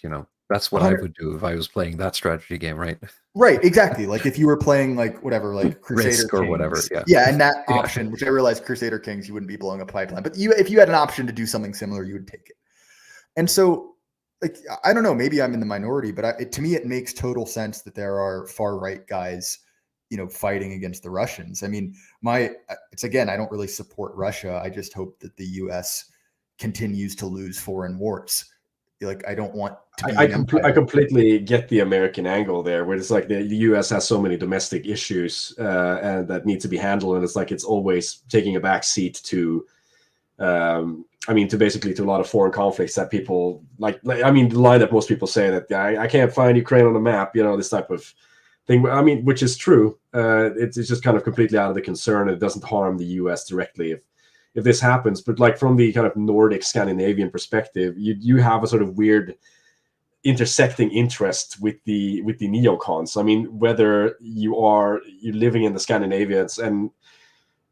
that's what I 100 would do if I was playing that strategy game, right? right, exactly. Like if you were playing like whatever, like Crusader Risk or Kings, whatever, yeah. yeah, and that Yeah. option, which I realized Crusader Kings, you wouldn't be blowing a pipeline, but if you had an option to do something similar, you would take it. And so, like, I don't know, maybe I'm in the minority, but to me, it makes total sense that there are far right guys, fighting against the Russians. I mean, it's again, I don't really support Russia. I just hope that the U.S. continues to lose foreign wars. Like, I don't want to be I completely get the American angle there, where it's like the U.S. has so many domestic issues and that need to be handled, and it's like it's always taking a back seat to, to basically to a lot of foreign conflicts that people like. The line that most people say that I can't find Ukraine on the map, this type of thing. Which is true. It's just kind of completely out of the concern. It doesn't harm the U.S. directly if this happens, but like from the kind of Nordic Scandinavian perspective, you have a sort of weird intersecting interest with the neocons. Whether you're living in the Scandinavians and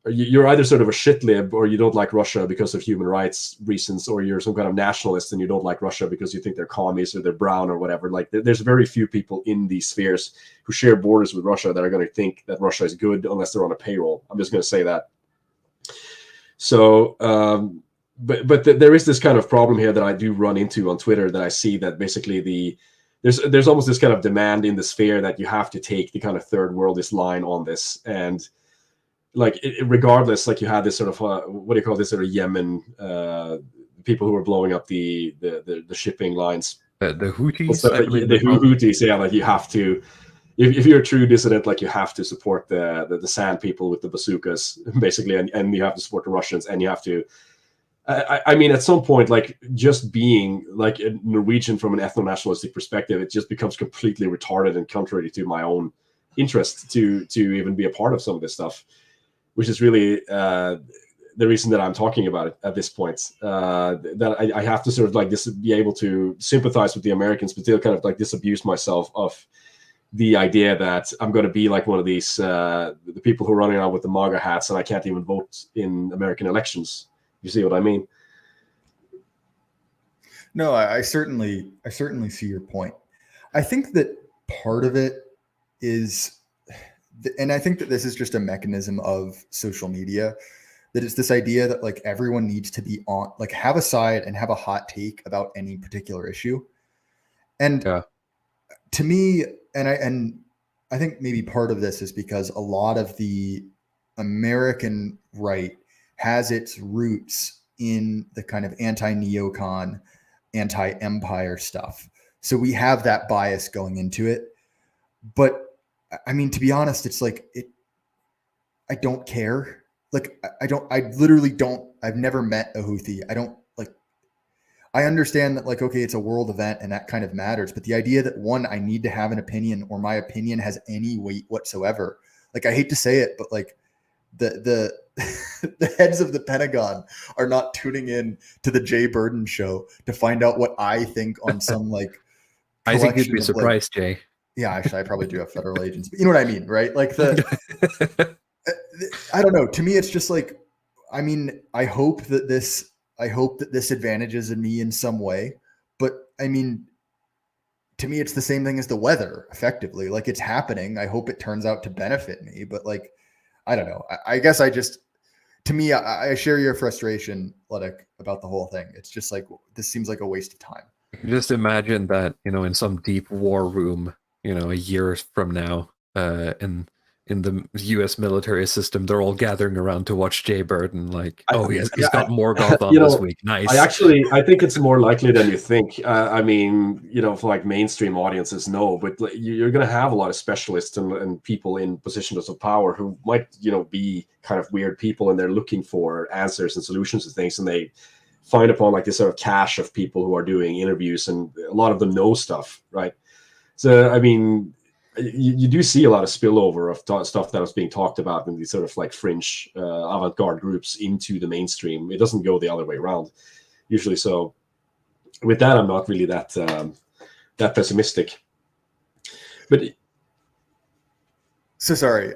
you're either sort of a shit lib or you don't like Russia because of human rights reasons, or you're some kind of nationalist and you don't like Russia because you think they're commies or they're brown or whatever. Like there's very few people in these spheres who share borders with Russia that are going to think that Russia is good unless they're on a payroll. I'm just going to say that. So, but there is this kind of problem here that I do run into on Twitter, that I see that basically there's almost this kind of demand in the sphere that you have to take the kind of third worldist line on this, and like regardless, like you had this sort of what do you call this sort of Yemen people who were blowing up the shipping lines, the Houthis, the Houthis, yeah, like you have to. If you're a true dissident, like you have to support the sand people with the bazookas, basically, and you have to support the Russians, and you have to. At some point, like just being like a Norwegian from an ethno-nationalistic perspective, it just becomes completely retarded and contrary to my own interest to even be a part of some of this stuff, which is really the reason that I'm talking about it at this point. That I have to sort of like be able to sympathize with the Americans, but still kind of like disabuse myself of the idea that I'm going to be like one of these the people who are running around with the MAGA hats and I can't even vote in American elections. You see what I mean? No, I certainly see your point. I think that part of it is, and I think that this is just a mechanism of social media, that it's this idea that like everyone needs to be on, like have a side and have a hot take about any particular issue. And to me, and I think maybe part of this is because a lot of the American right has its roots in the kind of anti-neocon, anti-empire stuff. So we have that bias going into it. But to be honest, it's like I don't care. Like I literally don't. I've never met a Houthi. I understand that, like, okay, it's a world event and that kind of matters. But the idea that I need to have an opinion or my opinion has any weight whatsoever. Like, I hate to say it, but like the the heads of the Pentagon are not tuning in to the Jay Burden show to find out what I think on some like. I think you'd be surprised, Jay. Yeah, actually, I probably do have federal agents, but you know what I mean, right? Like I don't know. To me, it's just like, I hope that this advantages me in some way, but to me, it's the same thing as the weather, effectively. Like, it's happening. I hope it turns out to benefit me, but like, I don't know. I guess to to me, I share your frustration, Luddick, about the whole thing. It's just like, this seems like a waste of time. Just imagine that, in some deep war room, a year from now, in the U.S. military system, they're all gathering around to watch Jay Burden. Like, he's got Morgoth on this week. Nice. I think it's more likely than you think. I mean, for like mainstream audiences, no, but you're going to have a lot of specialists and people in positions of power who might, be kind of weird people, and they're looking for answers and solutions to things, and they find upon like this sort of cache of people who are doing interviews, and a lot of them know stuff, right? So, I mean, you do see a lot of spillover of stuff that was being talked about in these sort of like fringe avant-garde groups into the mainstream. It doesn't go the other way around usually. So with that, I'm not really that pessimistic. But so sorry,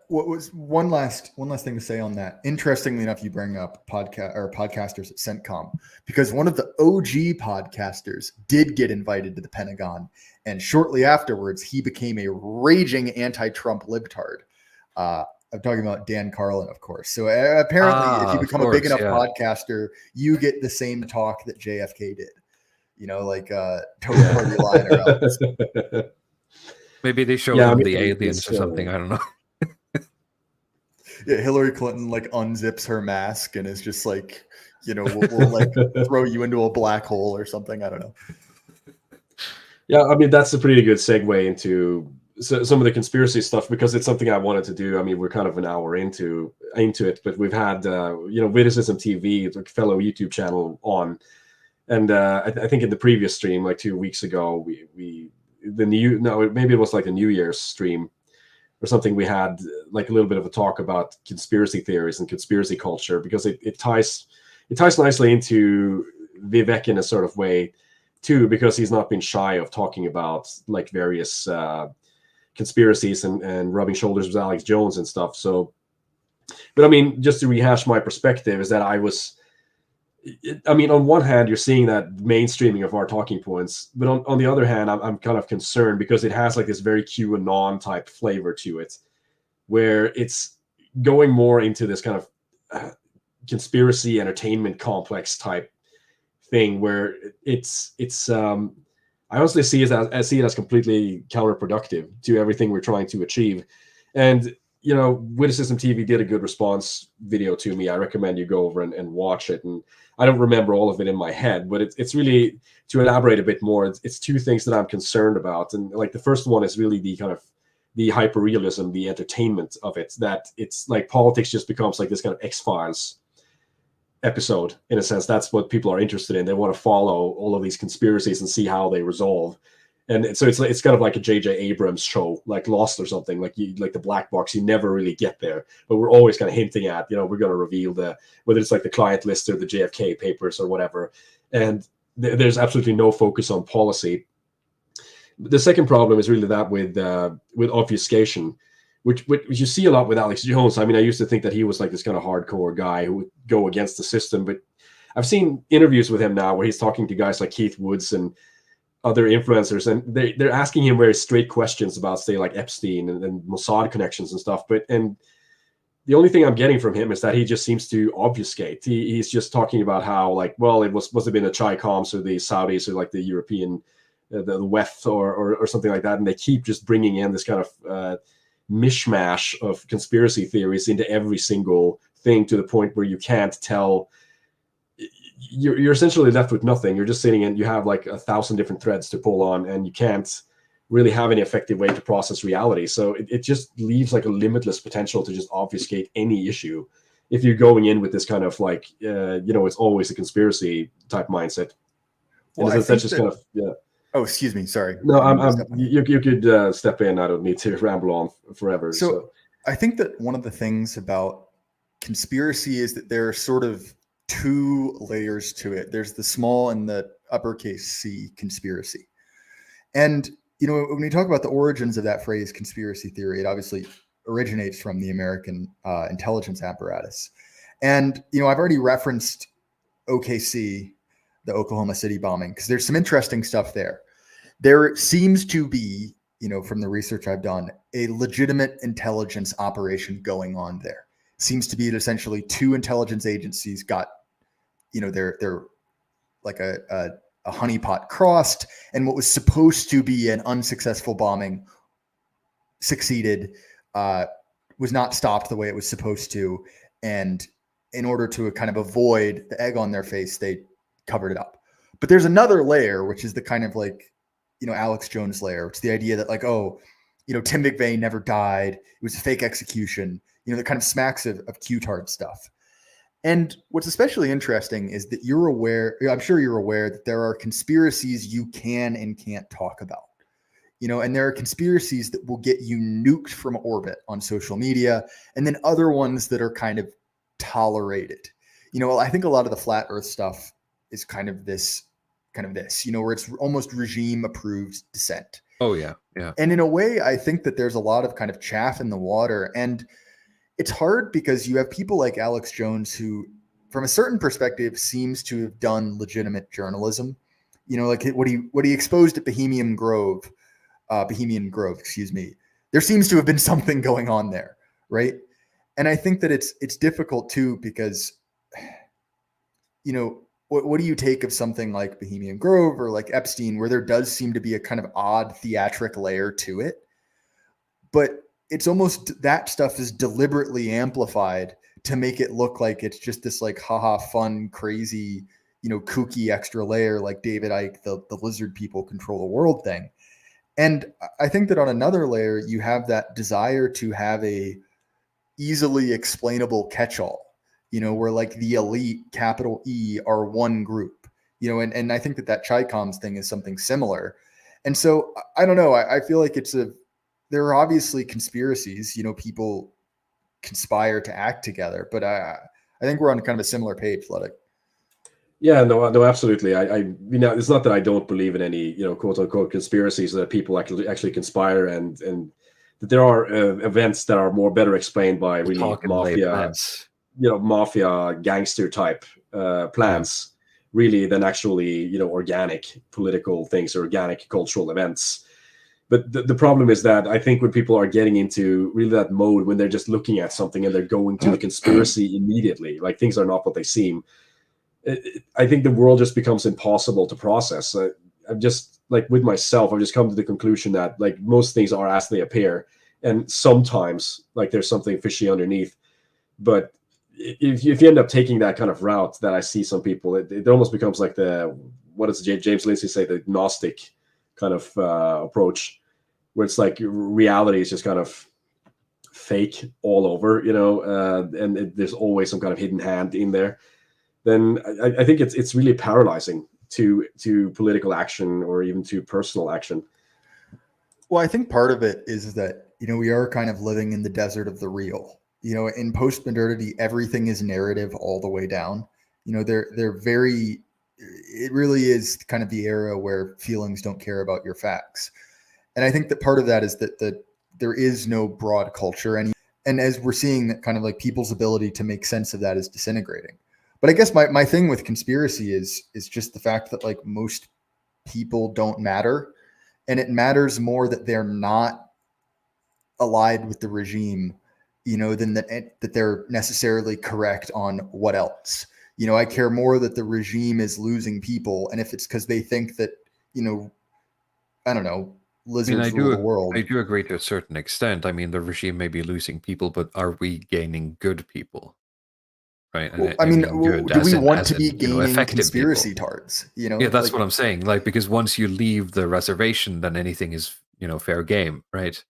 what was one last thing to say on that? Interestingly enough, you bring up podcasters at CENTCOM, because one of the OG podcasters did get invited to the Pentagon, and shortly afterwards, he became a raging anti-Trump libtard. I'm talking about Dan Carlin, of course. So apparently, if you become a big enough podcaster, you get the same talk that JFK did. Like total party line or else. Maybe they show him the aliens or something. I don't know. Yeah, Hillary Clinton like unzips her mask and is just like, we'll like throw you into a black hole or something. I don't know. Yeah, I mean, that's a pretty good segue into some of the conspiracy stuff, because it's something I wanted to do. I mean, we're kind of an hour into it, but we've had Witticism TV, the fellow YouTube channel, on, and I think in the previous stream, like 2 weeks ago, maybe it was like the New Year's stream or something, we had like a little bit of a talk about conspiracy theories and conspiracy culture, because it ties nicely into Vivek in a sort of way too, because he's not been shy of talking about like various conspiracies and rubbing shoulders with Alex Jones and stuff. So, but I mean, just to rehash my perspective, is that on one hand, you're seeing that mainstreaming of our talking points, but on the other hand, I'm kind of concerned because it has like this very QAnon type flavor to it, where it's going more into this kind of conspiracy entertainment complex type thing, where it's I honestly see it as completely counterproductive to everything we're trying to achieve. And Witticism TV did a good response video to me. I recommend you go over and watch it. And I don't remember all of it in my head, but it's really, to elaborate a bit more, it's two things that I'm concerned about. And like the first one is really the kind of the hyperrealism, the entertainment of it, that it's like politics just becomes like this kind of X-Files episode, in a sense. That's what people are interested in. They want to follow all of these conspiracies and see how they resolve. And so it's kind of like a J.J. Abrams show, like Lost or something, like the black box. You never really get there, but we're always kind of hinting at, we're going to reveal whether it's like the client list or the JFK papers or whatever. And there's absolutely no focus on policy. The second problem is really that with obfuscation, which you see a lot with Alex Jones. I mean, I used to think that he was like this kind of hardcore guy who would go against the system, but I've seen interviews with him now where he's talking to guys like Keith Woods and other influencers, and they're asking him very straight questions about, say, like Epstein and Mossad connections and stuff. And the only thing I'm getting from him is that he just seems to obfuscate. He's just talking about how, like, well, it must have been the Chi-Coms or the Saudis or like the European, the WEF or something like that. And they keep just bringing in this kind of mishmash of conspiracy theories into every single thing, to the point where you can't tell. You're essentially left with nothing. You're just sitting and you have like 1,000 different threads to pull on, and you can't really have any effective way to process reality. So it just leaves like a limitless potential to just obfuscate any issue if you're going in with this kind of like, it's always a conspiracy type mindset. Well, that's just kind of, yeah. Oh, excuse me. Sorry. No, you could step in. I don't need to ramble on forever. So I think that one of the things about conspiracy is that there are sort of two layers to it. There's the small and the uppercase C conspiracy. And, when you talk about the origins of that phrase, conspiracy theory, it obviously originates from the American intelligence apparatus. And, I've already referenced OKC, the Oklahoma City bombing, because there's some interesting stuff there. There seems to be, from the research I've done, a legitimate intelligence operation going on there. seems to be that essentially 2 intelligence agencies got, they're like a honeypot crossed, and what was supposed to be an unsuccessful bombing succeeded, was not stopped the way it was supposed to. And in order to kind of avoid the egg on their face, they covered it up. But there's another layer, which is the kind of like, Alex Jones layer. It's the idea that like, oh, Tim McVeigh never died. It was a fake execution, that kind of smacks of Q-tard stuff. And what's especially interesting is that I'm sure you're aware that there are conspiracies you can and can't talk about, and there are conspiracies that will get you nuked from orbit on social media, and then other ones that are kind of tolerated. I think a lot of the flat earth stuff is kind of this, where it's almost regime approved dissent. Oh yeah. Yeah. And in a way, I think that there's a lot of kind of chaff in the water, and it's hard because you have people like Alex Jones who, from a certain perspective, seems to have done legitimate journalism. Like what he exposed at Bohemian Grove, excuse me. There seems to have been something going on there, right? And I think that it's difficult too because, what do you take of something like Bohemian Grove or like Epstein, where there does seem to be a kind of odd theatric layer to it, but it's almost that stuff is deliberately amplified to make it look like it's just this like haha fun, crazy, kooky extra layer like David Icke, the lizard people control the world thing. And I think that on another layer, you have that desire to have a easily explainable catch-all, where like the elite, capital E, are one group, and I think that Chi-Coms thing is something similar. And so I don't know. I feel like there are obviously conspiracies, people conspire to act together, but I think we're on kind of a similar page, Ludwig. Yeah, no, absolutely. It's not that I don't believe in any, quote unquote conspiracies that people actually conspire, and that there are events that are better explained by really mafia gangster type plans, really, than actually, organic political things or organic cultural events. But the problem is that I think when people are getting into really that mode, when they're just looking at something and they're going to the conspiracy immediately, like things are not what they seem, I think the world just becomes impossible to process. I'm just like with myself, I've just come to the conclusion that like most things are as they appear. And sometimes like there's something fishy underneath. But if you end up taking that kind of route that I see some people, it almost becomes like what does James Lindsay say, the Gnostic kind of approach, where it's like reality is just kind of fake all over, and there's always some kind of hidden hand in there. Then I think it's really paralyzing to political action or even to personal action. Well, I think part of it is that, we are kind of living in the desert of the real. In post-modernity, everything is narrative all the way down. It really is kind of the era where feelings don't care about your facts. And I think that part of that is that there is no broad culture. And as we're seeing, that kind of like people's ability to make sense of that is disintegrating. But I guess my thing with conspiracy is just the fact that like most people don't matter. And it matters more that they're not allied with the regime, than that they're necessarily correct on what else. I care more that the regime is losing people. And if it's because they think that, I don't know, lizards rule the world. I do agree to a certain extent. I mean, the regime may be losing people, but are we gaining good people? Right. Well, do we want to be gaining conspiracy tards? Yeah, that's what I'm saying. Like, because once you leave the reservation, then anything is, fair game, right?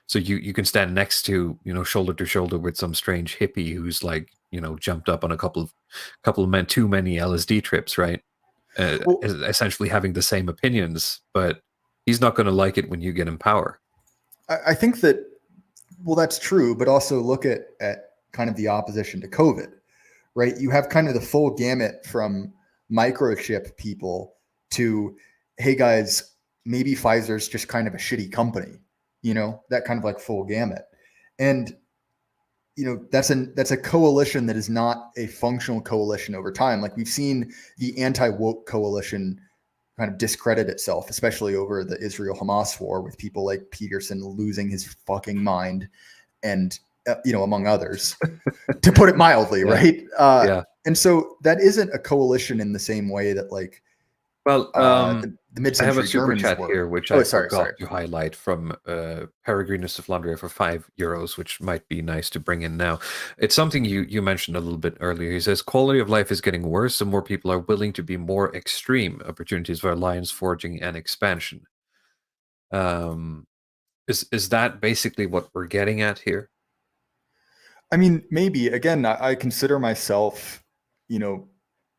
So you can stand next to, shoulder to shoulder with some strange hippie who's like, jumped up on a couple of too many LSD trips, right? Essentially having the same opinions, but he's not going to like it when you get in power. I think that, well, that's true, but also look at kind of the opposition to COVID. Right, you have kind of the full gamut from microchip people to, hey guys, maybe Pfizer's just kind of a shitty company, that kind of like full gamut. And that's a coalition that is not a functional coalition over time. Like we've seen the anti-woke coalition kind of discredit itself, especially over the Israel-Hamas war, with people like Peterson losing his fucking mind, and among others. to put it mildly, Yeah. right? Yeah. And so that isn't a coalition in the same way that like Well, the I have a mid-century super Germans chat were. here, which Oh, I sorry. forgot to highlight from Peregrinus of Flandria for €5, which might be nice to bring in now. It's something you mentioned a little bit earlier. He says quality of life is getting worse, and more people are willing to be more extreme. Opportunities for alliance forging and expansion. Is that basically what we're getting at here? I mean, maybe. Again, I consider myself, you know,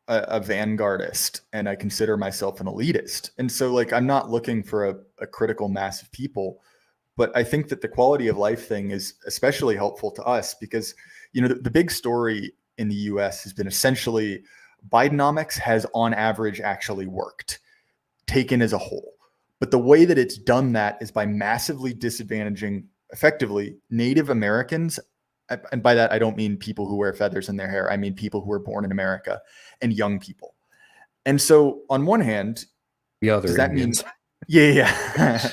a vanguardist, and I consider myself an elitist. And so, like, I'm not looking for a critical mass of people, but I think that the quality of life thing is especially helpful to us because, you know, the big story in the US has been essentially Bidenomics has on average actually worked, taken as a whole. But the way that it's done that is by massively disadvantaging effectively Native Americans. And by that, I don't mean people who wear feathers in their hair. I mean people who were born in America and young people. And so on one hand, The other does that Indians. mean, yeah.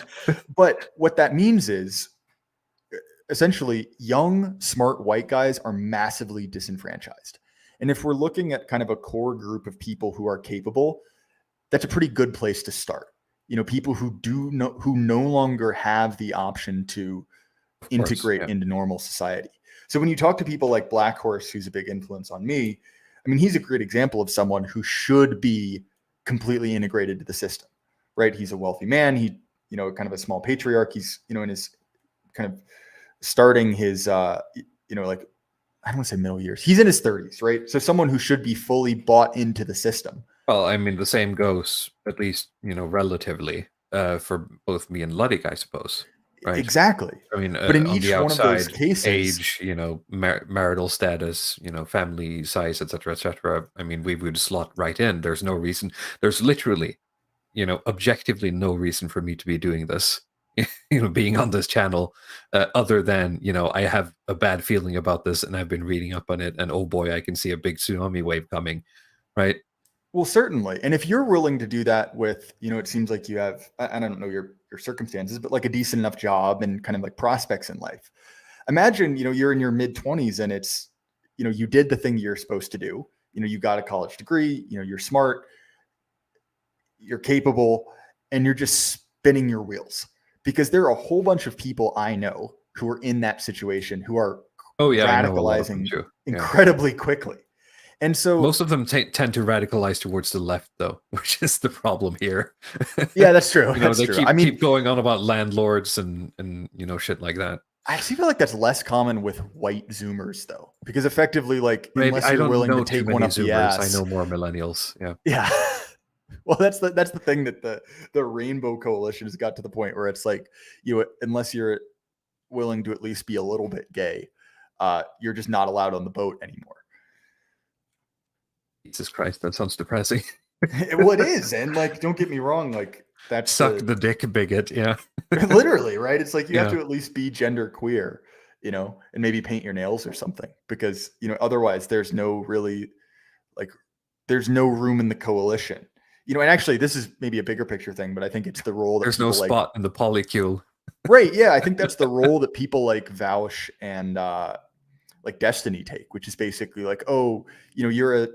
But what that means is essentially young, smart white guys are massively disenfranchised. And if we're looking at kind of a core group of people who are capable, that's a pretty good place to start. You know, people who no longer have the option to integrate into normal society. So when you talk to people like Black Horse, who's a big influence on me, I mean, he's a great example of someone who should be completely integrated to the system, right? He's a wealthy man. He, you know, kind of a small patriarch. He's, you know, in his kind of starting his, you know, like, I don't want to say middle years. He's in his 30s, right? So someone who should be fully bought into the system. Well, I mean, the same goes, at least, you know, relatively, for both me and Ludwig, I suppose. Right. Exactly. I mean, but in on each the outside, one of those cases, age, you know, marital status, you know, family size, etc., etc. I mean, we would slot right in. There's no reason. There's literally, you know, objectively no reason for me to be doing this. You know, being on this channel, other than, you know, I have a bad feeling about this, and I've been reading up on it, and oh boy, I can see a big tsunami wave coming. Right. Well, certainly. And if you're willing to do that with, you know, it seems like you have, I don't know your circumstances, but like a decent enough job and kind of like prospects in life. Imagine, you know, you're in your mid 20s and it's, you know, you did the thing you're supposed to do. You know, you got a college degree, you know, you're smart, you're capable, and you're just spinning your wheels because there are a whole bunch of people I know who are in that situation who are radicalizing incredibly quickly. And so most of them tend to radicalize towards the left, though, which is the problem here. Yeah, that's true. You know, that's they true. keep going on about landlords and you know, shit like that. I actually feel like that's less common with white Zoomers, though, because effectively, like, Maybe, unless you're willing to take one up the ass, I know more millennials. Yeah. Yeah. Well, that's the thing that the Rainbow Coalition has got to the point where it's like, you, unless you're willing to at least be a little bit gay, you're just not allowed on the boat anymore. Jesus Christ, that sounds depressing. Well, it is, and like, don't get me wrong, like that's suck the dick bigot, yeah. Literally, right? It's like you have to at least be gender queer, you know, and maybe paint your nails or something, because you know otherwise there's no really like there's no room in the coalition, you know. And actually, this is maybe a bigger picture thing, but I think it's the role that there's no spot in the polycule, right? Yeah, I think that's the role that people like Vaush and like Destiny take, which is basically like, oh, you know, you're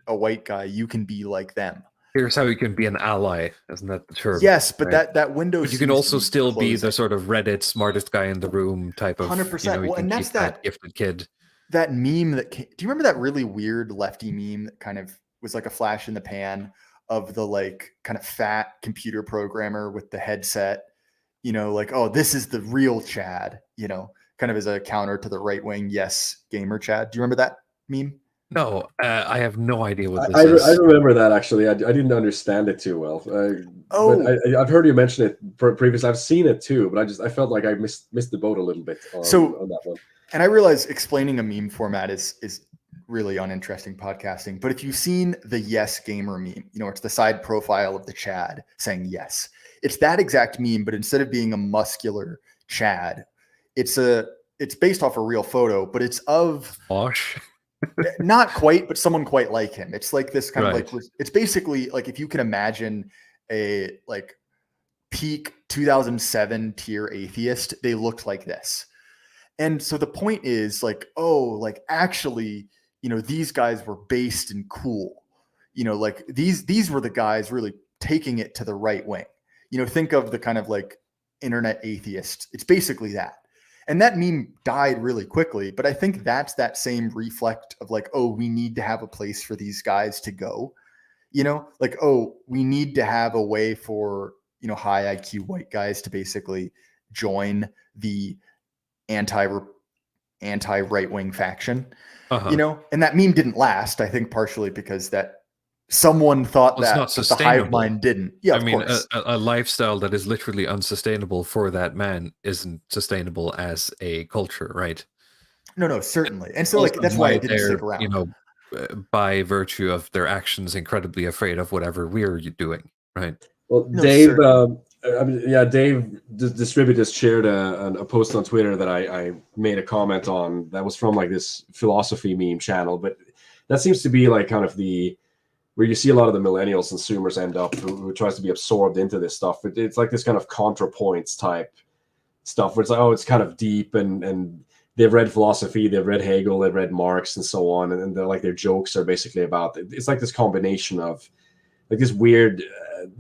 a white guy, you can be like them. Here's how you can be an ally, isn't that the term? Yes, but right? that window. But you can also still be the sort of Reddit smartest guy in the room type of 100%. You know, you well, and that's that gifted kid. That meme that do you remember that really weird lefty meme that kind of was like a flash in the pan of the like kind of fat computer programmer with the headset, you know, like, oh, this is the real Chad, you know, kind of as a counter to the right wing yes gamer Chad. Do you remember that meme? No, I have no idea what this is. I remember that actually. I didn't understand it too well. But I've heard you mention it previously. I've seen it too, but I felt like I missed the boat a little bit on that one. And I realize explaining a meme format is really uninteresting podcasting. But if you've seen the yes gamer meme, you know, it's the side profile of the Chad saying yes. It's that exact meme, but instead of being a muscular Chad, it's based off a real photo, but it's of Osh. Not quite, but someone quite like him. It's like this kind of like, it's basically like if you can imagine a like peak 2007 tier atheist, they looked like this. And so the point is like, oh, like actually, these guys were based and cool. Like these were the guys really taking it to the right wing. Think of the kind of like internet atheist. It's basically that. And that meme died really quickly, but I think that's that same reflect of like, oh, we need to have a place for these guys to go. Like, oh, we need to have a way for, high IQ white guys to basically join the anti right wing faction, and that meme didn't last. I think partially because that someone thought It's that, not but the hive sustainable. mind didn't. Yeah, I of mean, course. a lifestyle that is literally unsustainable for that man isn't sustainable as a culture, right? No, certainly. And so Also like that's why it didn't they're, stick around. by virtue of their actions, incredibly afraid of whatever we're doing, right? Well, No, Dave, certainly. Dave Distributist shared a post on Twitter that I made a comment on that was from like this philosophy meme channel, but that seems to be like kind of where you see a lot of the millennials and Zoomers end up who tries to be absorbed into this stuff. It's like this kind of ContraPoints type stuff where it's like, oh, it's kind of deep and they've read philosophy, they've read Hegel, they've read Marx and so on. And they're like, their jokes are basically about, it's like this combination of like this weird,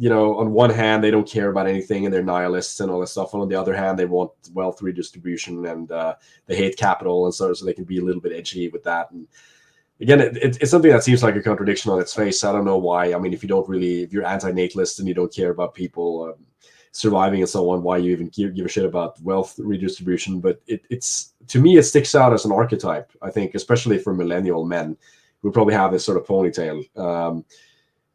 on one hand, they don't care about anything and they're nihilists and all this stuff. And on the other hand, they want wealth redistribution and they hate capital. And so they can be a little bit edgy with that. And again, it's something that seems like a contradiction on its face. I don't know why. I mean, if you're anti-natalist and you don't care about people surviving and so on, why you even give a shit about wealth redistribution? But it's to me, it sticks out as an archetype, I think, especially for millennial men who probably have this sort of ponytail.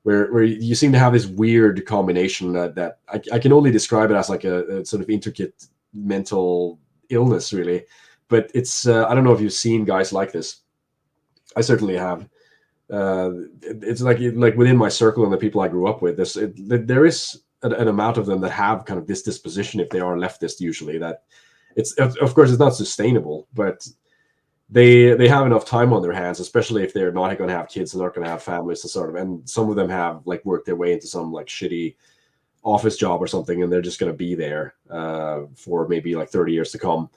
Where you seem to have this weird combination that I can only describe it as like a sort of intricate mental illness, really. But it's I don't know if you've seen guys like this. I certainly have. It's like within my circle and the people I grew up with, there is an amount of them that have kind of this disposition, if they are leftist, usually. That it's, of course, it's not sustainable, but they have enough time on their hands, especially if they're not going to have kids and not going to have families, and some of them have like worked their way into some like shitty office job or something, and they're just going to be there for maybe like 30 years to come,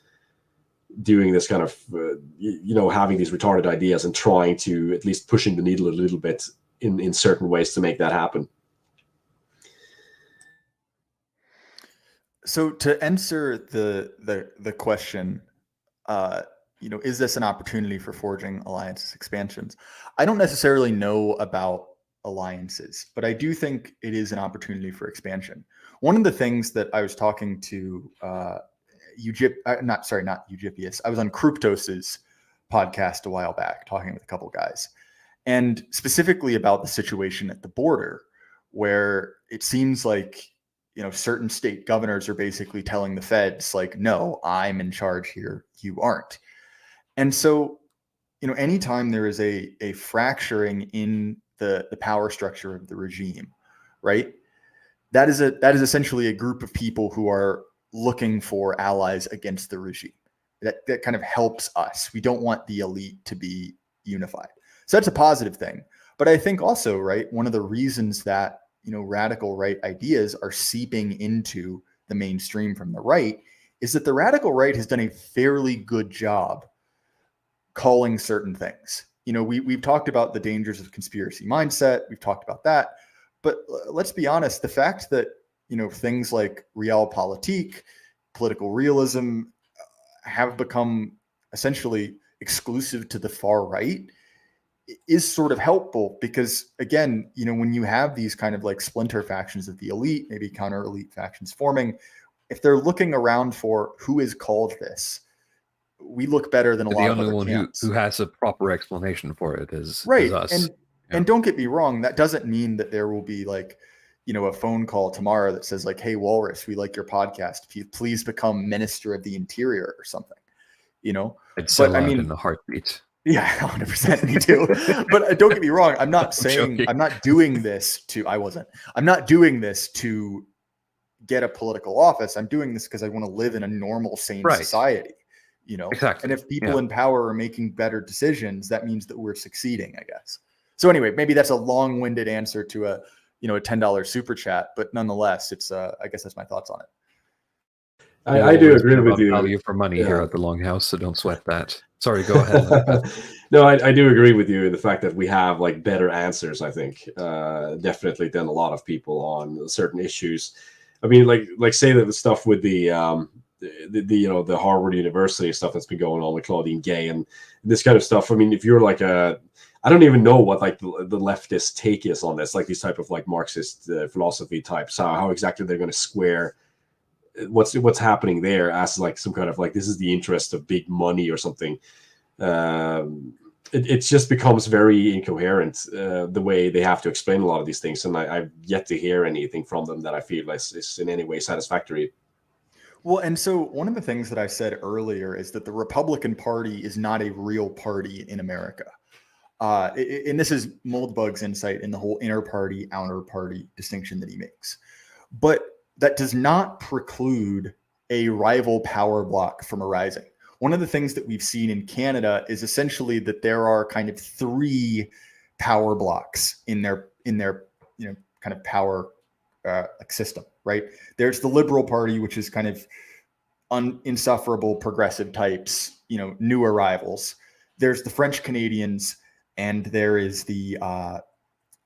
doing this kind of having these retarded ideas and trying to at least pushing the needle a little bit in certain ways to make that happen. So to answer the question, is this an opportunity for forging alliances expansions? I don't necessarily know about alliances, but I do think it is an opportunity for expansion. One of the things that I was talking to not Eugipius. I was on Kryptos's podcast a while back talking with a couple guys, and specifically about the situation at the border, where it seems like certain state governors are basically telling the feds like, no, I'm in charge here, you aren't. And so, anytime there is a fracturing in the power structure of the regime, right? That is essentially a group of people who are looking for allies against the regime. That kind of helps us. We don't want the elite to be unified. So that's a positive thing. But I think also, right, one of the reasons that radical right ideas are seeping into the mainstream from the right is that the radical right has done a fairly good job calling certain things. We've talked about the dangers of conspiracy mindset. We've talked about that. But let's be honest, the fact that, things like realpolitik, political realism have become essentially exclusive to the far right is sort of helpful because, again, when you have these kind of like splinter factions of the elite, maybe counter elite factions forming, if they're looking around for who is called this, we look better than a lot of other camps. The only one who has a proper explanation for it is us. And don't get me wrong, that doesn't mean that there will be like, a phone call tomorrow that says like, hey, Walrus, we like your podcast. Please become Minister of the Interior or something, I'd sell out in a heartbeat. Yeah, 100%. Me too. But don't get me wrong. I'm not saying I'm not doing this to get a political office. I'm doing this because I want to live in a normal, sane society, Exactly. And if people in power are making better decisions, that means that we're succeeding, I guess. So anyway, maybe that's a long-winded answer to a $10 super chat, but nonetheless, it's I guess that's my thoughts on it. I do agree with you. Value for money here Yeah. at the Longhouse, so don't sweat that. Sorry, go ahead. No, I do agree with you in the fact that we have like better answers, I think, definitely than a lot of people on certain issues. I mean, like say that the stuff with the the Harvard University stuff that's been going on with Claudine Gay and this kind of stuff. I mean, if you're like I don't even know what like the leftist take is on this, like these type of like Marxist philosophy types, how exactly they're going to square what's happening there as like some kind of like this is the interest of big money or something. It just becomes very incoherent the way they have to explain a lot of these things, and I've yet to hear anything from them that I feel is in any way satisfactory. Well, and so one of the things that I said earlier is that the Republican Party is not a real party in America. And this is Moldbug's insight in the whole inner party, outer party distinction that he makes. But that does not preclude a rival power block from arising. One of the things that we've seen in Canada is essentially that there are kind of three power blocks in their kind of power like system, right? There's the Liberal Party, which is kind of insufferable progressive types, new arrivals. There's the French Canadians, and there is the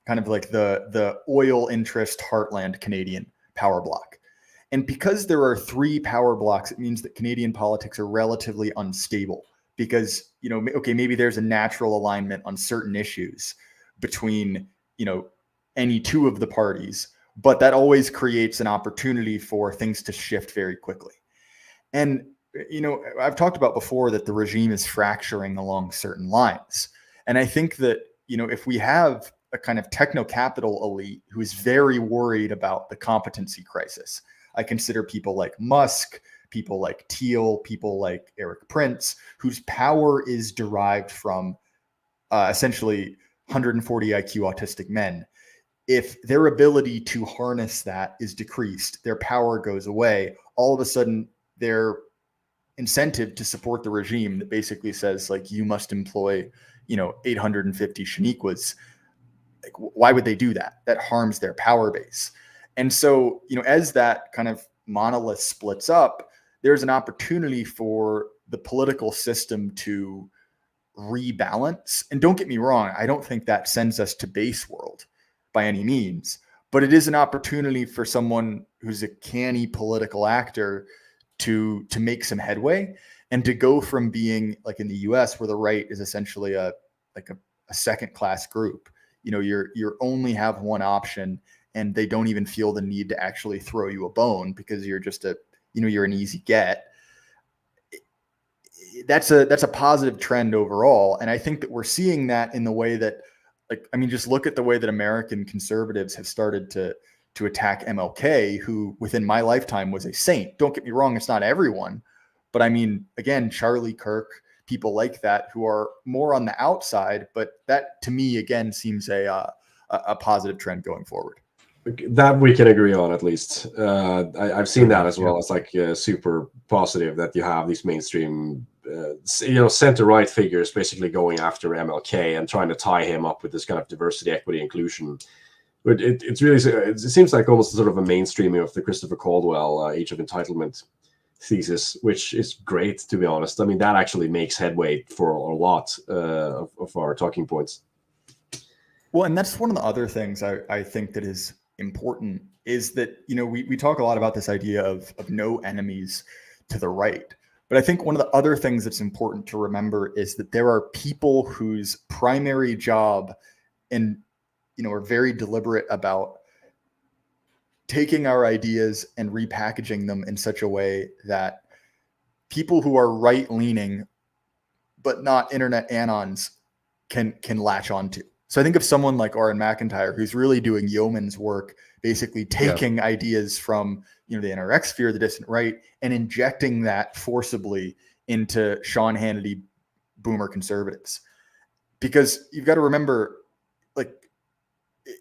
kind of like the oil interest heartland Canadian power block. And because there are three power blocks, it means that Canadian politics are relatively unstable because, okay, maybe there's a natural alignment on certain issues between, any two of the parties, but that always creates an opportunity for things to shift very quickly. And, I've talked about before that the regime is fracturing along certain lines. And I think that, if we have a kind of techno-capital elite who is very worried about the competency crisis, I consider people like Musk, people like Thiel, people like Eric Prince, whose power is derived from essentially 140 IQ autistic men. If their ability to harness that is decreased, their power goes away, all of a sudden their incentive to support the regime that basically says like you must employ 850 Shaniquas, like why would they do that? That harms their power base. And so, as that kind of monolith splits up, there's an opportunity for the political system to rebalance. And don't get me wrong, I don't think that sends us to base world by any means, but it is an opportunity for someone who's a canny political actor to make some headway and to go from being like in the US where the right is essentially a second class group. You're only have one option, and they don't even feel the need to actually throw you a bone because you're just you're an easy get. That's a positive trend overall. And I think that we're seeing that in the way that, just look at the way that American conservatives have started to attack MLK, who within my lifetime was a saint. Don't get me wrong, it's not everyone, but again, Charlie Kirk, people like that who are more on the outside, but that to me again seems a positive trend going forward. That we can agree on, at least. I've seen that as well. It's like super positive that you have these mainstream, center right figures basically going after MLK and trying to tie him up with this kind of diversity, equity, inclusion. But it's really, it seems like almost sort of a mainstreaming of the Christopher Caldwell Age of Entitlement thesis, which is great, to be honest. I mean, that actually makes headway for a lot of our talking points. Well, and that's one of the other things I think that is important is that, we talk a lot about this idea of no enemies to the right. But I think one of the other things that's important to remember is that there are people whose primary job and, are very deliberate about taking our ideas and repackaging them in such a way that people who are right-leaning but not internet anons can latch onto. So I think of someone like Aaron McIntyre, who's really doing yeoman's work, basically taking ideas from the NRX sphere, the distant right, and injecting that forcibly into Sean Hannity boomer conservatives. Because you've got to remember, like,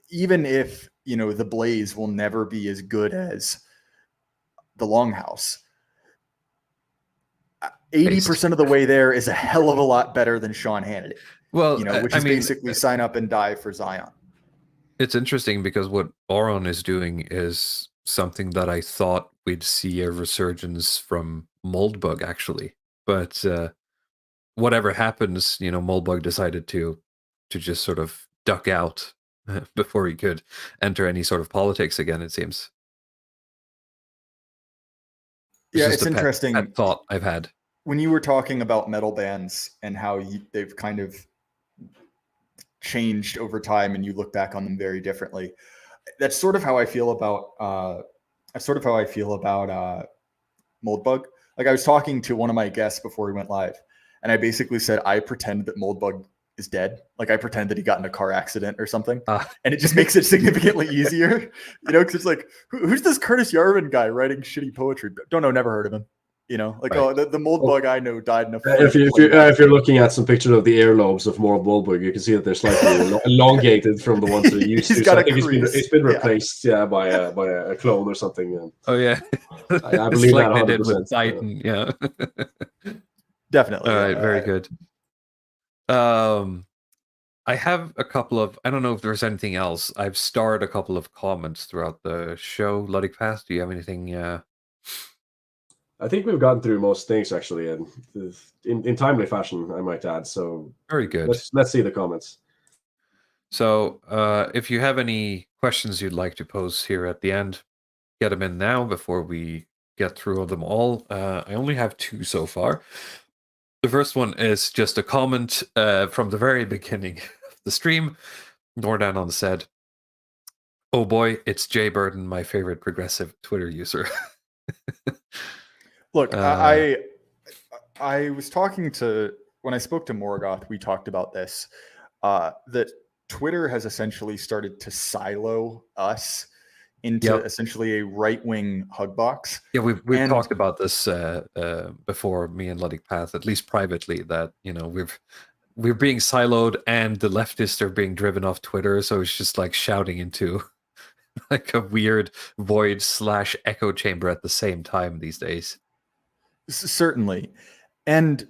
even if the Blaze will never be as good as the Longhouse, 80% of the way there is a hell of a lot better than Sean Hannity. Well, which is basically sign up and die for Zion. It's interesting because what Boron is doing is something that I thought we'd see a resurgence from Moldbug, actually. But whatever happens, Moldbug decided to just sort of duck out before he could enter any sort of politics again, it seems. Yeah, just it's a pet interesting. thought I've had. When you were talking about metal bands and how they've kind of changed over time, and you look back on them very differently, that's sort of how I feel about Moldbug. Like, I was talking to one of my guests before we went live, and I basically said I pretend that Moldbug is dead. Like, I pretend that he got in a car accident or something, and it just makes it significantly easier, because it's like, who's this Curtis Yarvin guy writing shitty poetry? Don't know, never heard of him. Like, Right. oh, the Moldbug I know died in a If you're looking at some pictures of the earlobes of more Moldbug, you can see that they're slightly elongated from the ones that used to. He's got So a I think crease. it's been replaced, by a clone or something. Oh yeah, I It's believe like that they did 100%. with Titan. Yeah. Definitely. All right, very good. I have a couple of. I don't know if there's anything else. I've starred a couple of comments throughout the show. Ludwig Path, do you have anything? I think we've gotten through most things actually, and in timely fashion, I might add. So Very good. let's see the comments. So, if you have any questions you'd like to pose here at the end, get them in now before we get through them all. I only have 2 so far. The first one is just a comment from the very beginning of the stream. Nordanon said, "Oh boy, it's Jay Burden, my favorite progressive Twitter user." Look, I was talking to, when I spoke to Morgoth, we talked about this, that Twitter has essentially started to silo us into essentially a right-wing hug box. Yeah, we've talked about this before, me and Ludwig Path, at least privately, that we're being siloed and the leftists are being driven off Twitter, so it's just like shouting into like a weird void / echo chamber at the same time these days. Certainly. And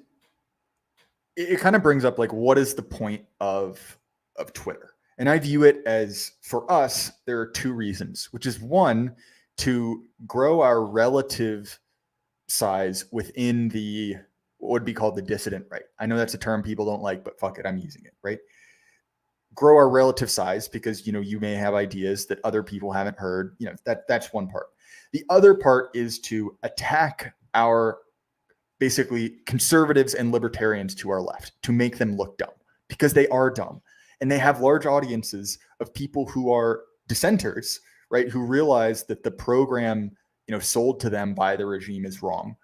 it kind of brings up, like, what is the point of Twitter? And I view it as, for us, there are 2 reasons, which is, one, to grow our relative size within the, what would be called the dissident right. I know that's a term people don't like, but fuck it, I'm using it, right? Grow our relative size because, you may have ideas that other people haven't heard. That's one part. The other part is to attack our, basically, conservatives and libertarians to our left, to make them look dumb, because they are dumb. And they have large audiences of people who are dissenters, right? Who realize that the program, sold to them by the regime is wrong,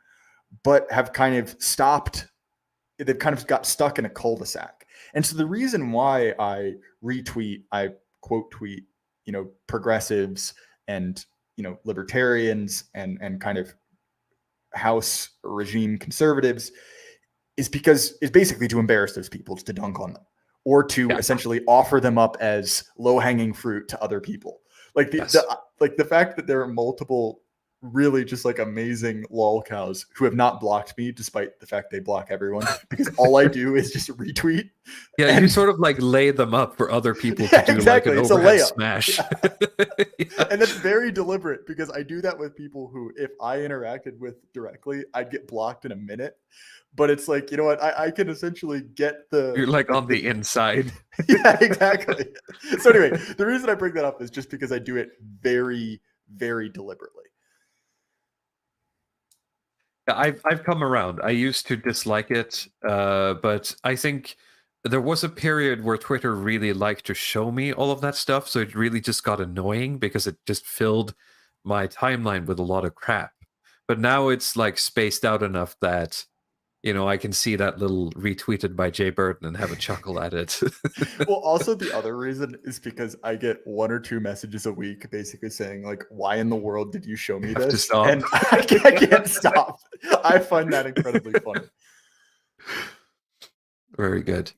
but have kind of stopped. They've kind of got stuck in a cul-de-sac. And so the reason why I quote tweet, progressives and, libertarians and kind of House regime conservatives is because it's basically to embarrass those people, to dunk on them, or to essentially offer them up as low-hanging fruit to other people. Like the fact that there are multiple really just like amazing lol cows who have not blocked me, despite the fact they block everyone, because all I do is just retweet. Yeah, you sort of like lay them up for other people to do exactly. like an overhead smash. Yeah. And that's very deliberate, because I do that with people who, if I interacted with directly, I'd get blocked in a minute. But it's like, you know what? I can essentially get the... You're like on the inside. Yeah, exactly. So anyway, the reason I bring that up is just because I do it very, very deliberately. I've come around. I used to dislike it, but I think there was a period where Twitter really liked to show me all of that stuff, so it really just got annoying because it just filled my timeline with a lot of crap. But now it's like spaced out enough that, I can see that little retweeted by Jay Burton and have a chuckle at it. Well, also the other reason is because I get 1 or 2 messages a week basically saying, like, why in the world did you show me this? And I can't stop. I find that incredibly funny. Very good.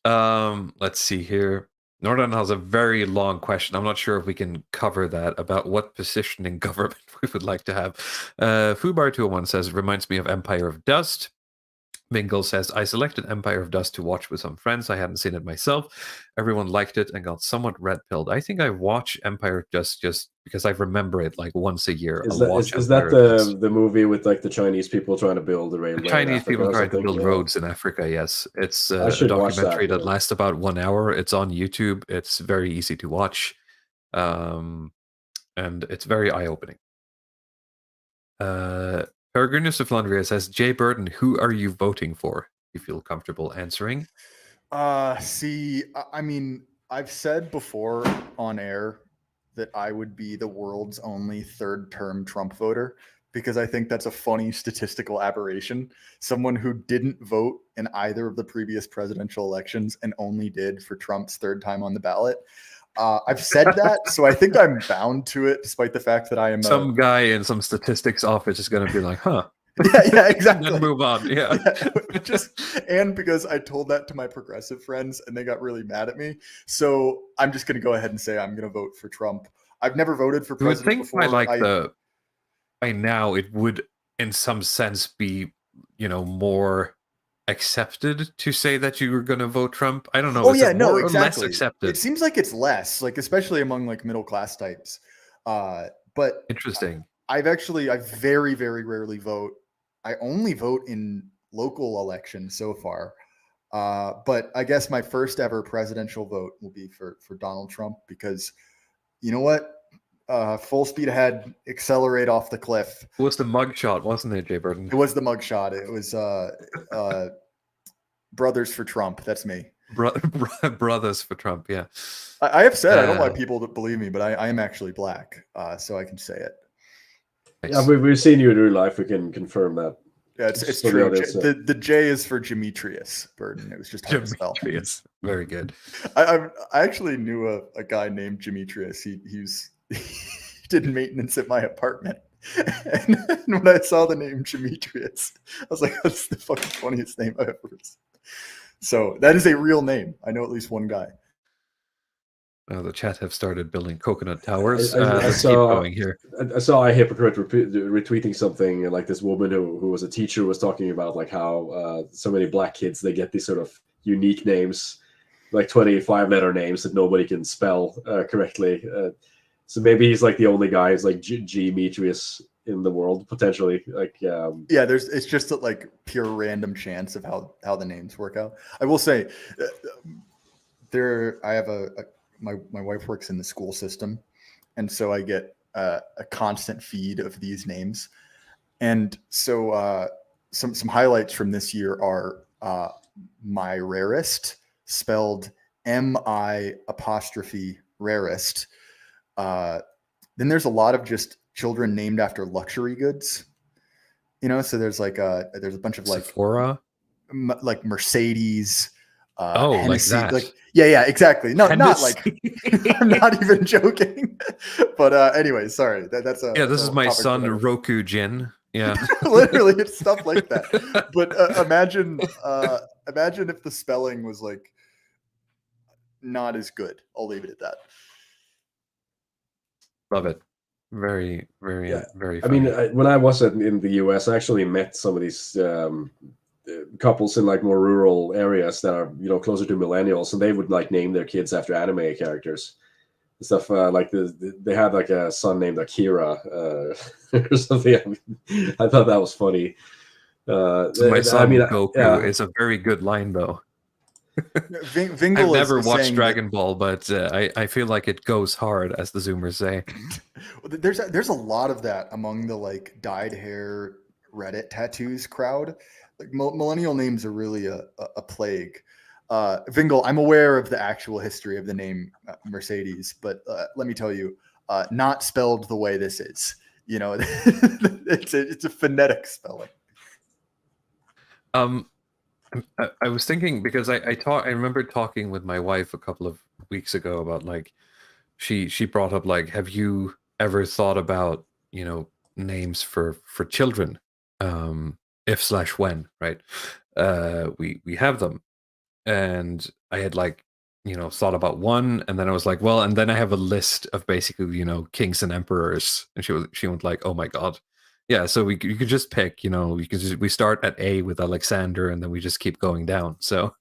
Let's see here. Norton has a very long question. I'm not sure if we can cover that, about what position in government we would like to have. Fubar201 says, reminds me of Empire of Dust. Mingle says, I selected Empire of Dust to watch with some friends. I hadn't seen it myself. Everyone liked it and got somewhat red-pilled. I think I watch Empire of Dust just because I remember it like once a year. Is I'll that watch is that Empire of Dust. the movie with like the Chinese people trying to build a railway in Chinese Africa people or trying to something? build Yeah. roads in Africa, yes. It's I a should watch documentary that, that yeah. lasts about 1 hour. It's on YouTube. It's very easy to watch. And it's very eye-opening. Peregrinus of Flandria says, Jay Burton, who are you voting for? You feel comfortable answering? I mean, I've said before on air that I would be the world's only third-term Trump voter because I think that's a funny statistical aberration. Someone who didn't vote in either of the previous presidential elections and only did for Trump's third time on the ballot. I've said that, so I think I'm bound to it, despite the fact that I am some guy in some statistics office is going to be like, huh. Yeah, exactly. Then move on. Yeah. And because I told that to my progressive friends and they got really mad at me. So I'm just going to go ahead and say I'm going to vote for Trump. I've never voted for president before. By now it would, in some sense, be, more accepted to say that you were going to vote Trump. I don't know. Oh, Is yeah, it no, more exactly. or less accepted? It seems like it's less, like especially among like middle class types. But interesting. I very, very rarely vote. I only vote in local elections so far. But I guess my first ever presidential vote will be for Donald Trump because you know what? Full speed ahead, accelerate off the cliff. It was the mugshot, wasn't it, Jay Burton? It was the mugshot. It was Brothers for Trump. That's me. Brothers for Trump, yeah. I have said, I don't want people to believe me, but I am actually black, so I can say it. Yeah, we've seen you in real life. We can confirm that. Yeah, it's true. The J is for Demetrius Burton. It was just hard to spell. Demetrius. Very good. I actually knew a guy named Demetrius. He did maintenance at my apartment. And when I saw the name Demetrius, I was like, that's the fucking funniest name I've ever seen. So that is a real name. I know at least one guy. The chat have started building coconut towers. I Let's keep going here. I saw a hypocrite retweeting something like this woman who was a teacher was talking about like how so many black kids, they get these sort of unique names, like 25-letter names that nobody can spell correctly. So maybe he's like the only guy who's like Demetrius in the world potentially. Like yeah, it's just a, like pure random chance of how the names work out. I will say I have my wife works in the school system, and so I get a constant feed of these names. And so some highlights from this year are my rarest, spelled MI' rarest. Then there's a lot of just children named after luxury goods. So there's like there's a bunch of like Sephora, like Mercedes. Hennessy, like that. Yeah, exactly. No, Hennessy. Not like I'm not even joking. But anyway, sorry. That's a this is my son Roku Jin. Yeah, literally, it's stuff like that. But imagine if the spelling was like not as good. I'll leave it at that. Love it. Very, very, very funny. I mean, when I was in the US, I actually met some of these couples in like more rural areas that are closer to millennials, and they would like name their kids after anime characters and stuff. Like they had like a son named Akira or something. I thought that was funny. My son Goku is a very good line though. I've never watched Dragon Ball, but I feel like it goes hard, as the Zoomers say. There's a lot of that among the like dyed hair Reddit tattoos crowd. Like millennial names are really a plague. Vingle, I'm aware of the actual history of the name Mercedes, but let me tell you, not spelled the way this is. It's a phonetic spelling. I was thinking because I remember talking with my wife a couple of weeks ago about like she brought up like, have you ever thought about names for children? If/when, right? We have them, and I had like thought about one, and then I was like, well, and then I have a list of basically kings and emperors, and she went like, oh my god, Yeah, so you could just pick, we start at A with Alexander and then we just keep going down. So,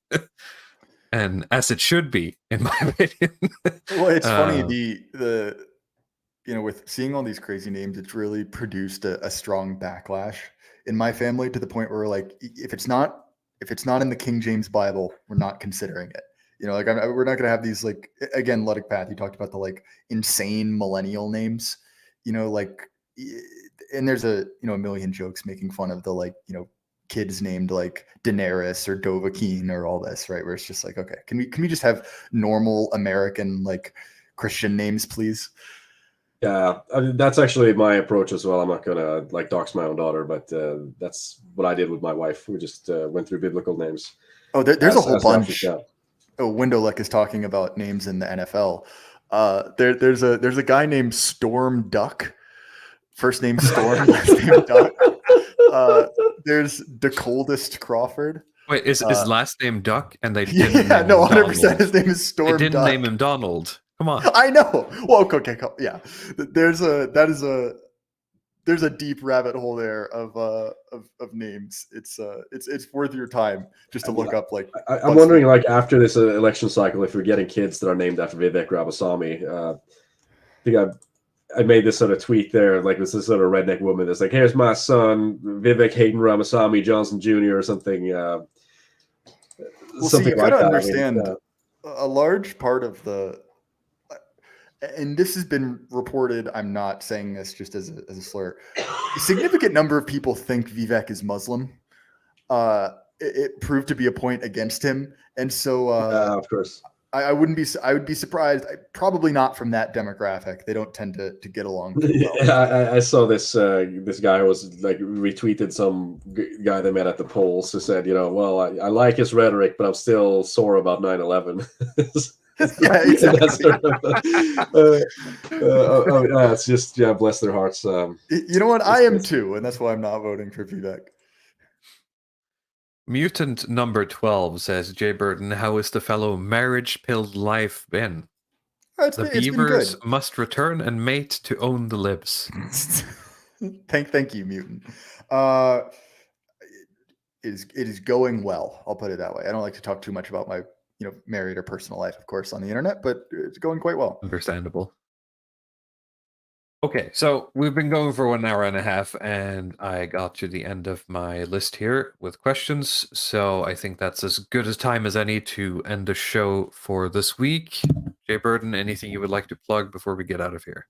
and as it should be, in my opinion. Well, it's funny the with seeing all these crazy names, it's really produced a strong backlash in my family to the point where like if it's not in the King James Bible, we're not considering it. We're not going to have these like again, Luddick Path. You talked about the like insane millennial names, and there's a million jokes making fun of the like kids named like Daenerys or Dovahkiin or all this, right? Where it's just like, okay, can we just have normal American like Christian names, please? Yeah, I mean, that's actually my approach as well. I'm not gonna like dox my own daughter, but that's what I did with my wife. We just went through biblical names. Oh, there's a whole bunch. Yeah. Oh, Windowlick is talking about names in the NFL. There's a guy named Storm Duck. First name Storm, last name Duck. There's the coldest Crawford. Wait, is his last name Duck? And they didn't name him 100%. His name is Storm. They didn't Duck. name him Donald. Come on. I know. Well, okay, yeah. There's a deep rabbit hole there of names. It's worth your time just to look up. Like, I'm wondering, like after this election cycle, if we're getting kids that are named after Vivek Ramaswamy. I think I made this sort of tweet there, like this sort of redneck woman that's like, "Here's my son, Vivek Hayden Ramaswamy Johnson Jr." or something. Well, something you like gotta that. understand a large part of and this has been reported. I'm not saying this just as a slur. A significant number of people think Vivek is Muslim. It proved to be a point against him, and so of course. I would be surprised. Probably not from that demographic. They don't tend to get along well. Yeah, I saw this guy who was like retweeted some guy they met at the polls who said, well, I like his rhetoric, but I'm still sore about 9/11. Yeah, exactly. It's just bless their hearts. You know what? I am too, and that's why I'm not voting for Vivek. Mutant number 12 says, Jay Burton, how is the fellow marriage-pilled life been? The beavers must return and mate to own the libs. Thank you, Mutant. It is going well. I'll put it that way. I don't like to talk too much about my married or personal life, of course, on the internet, but it's going quite well. Understandable. Okay, so we've been going for 1 hour and a half, and I got to the end of my list here with questions. So I think that's as good a time as any to end the show for this week. Jay Burton, anything you would like to plug before we get out of here?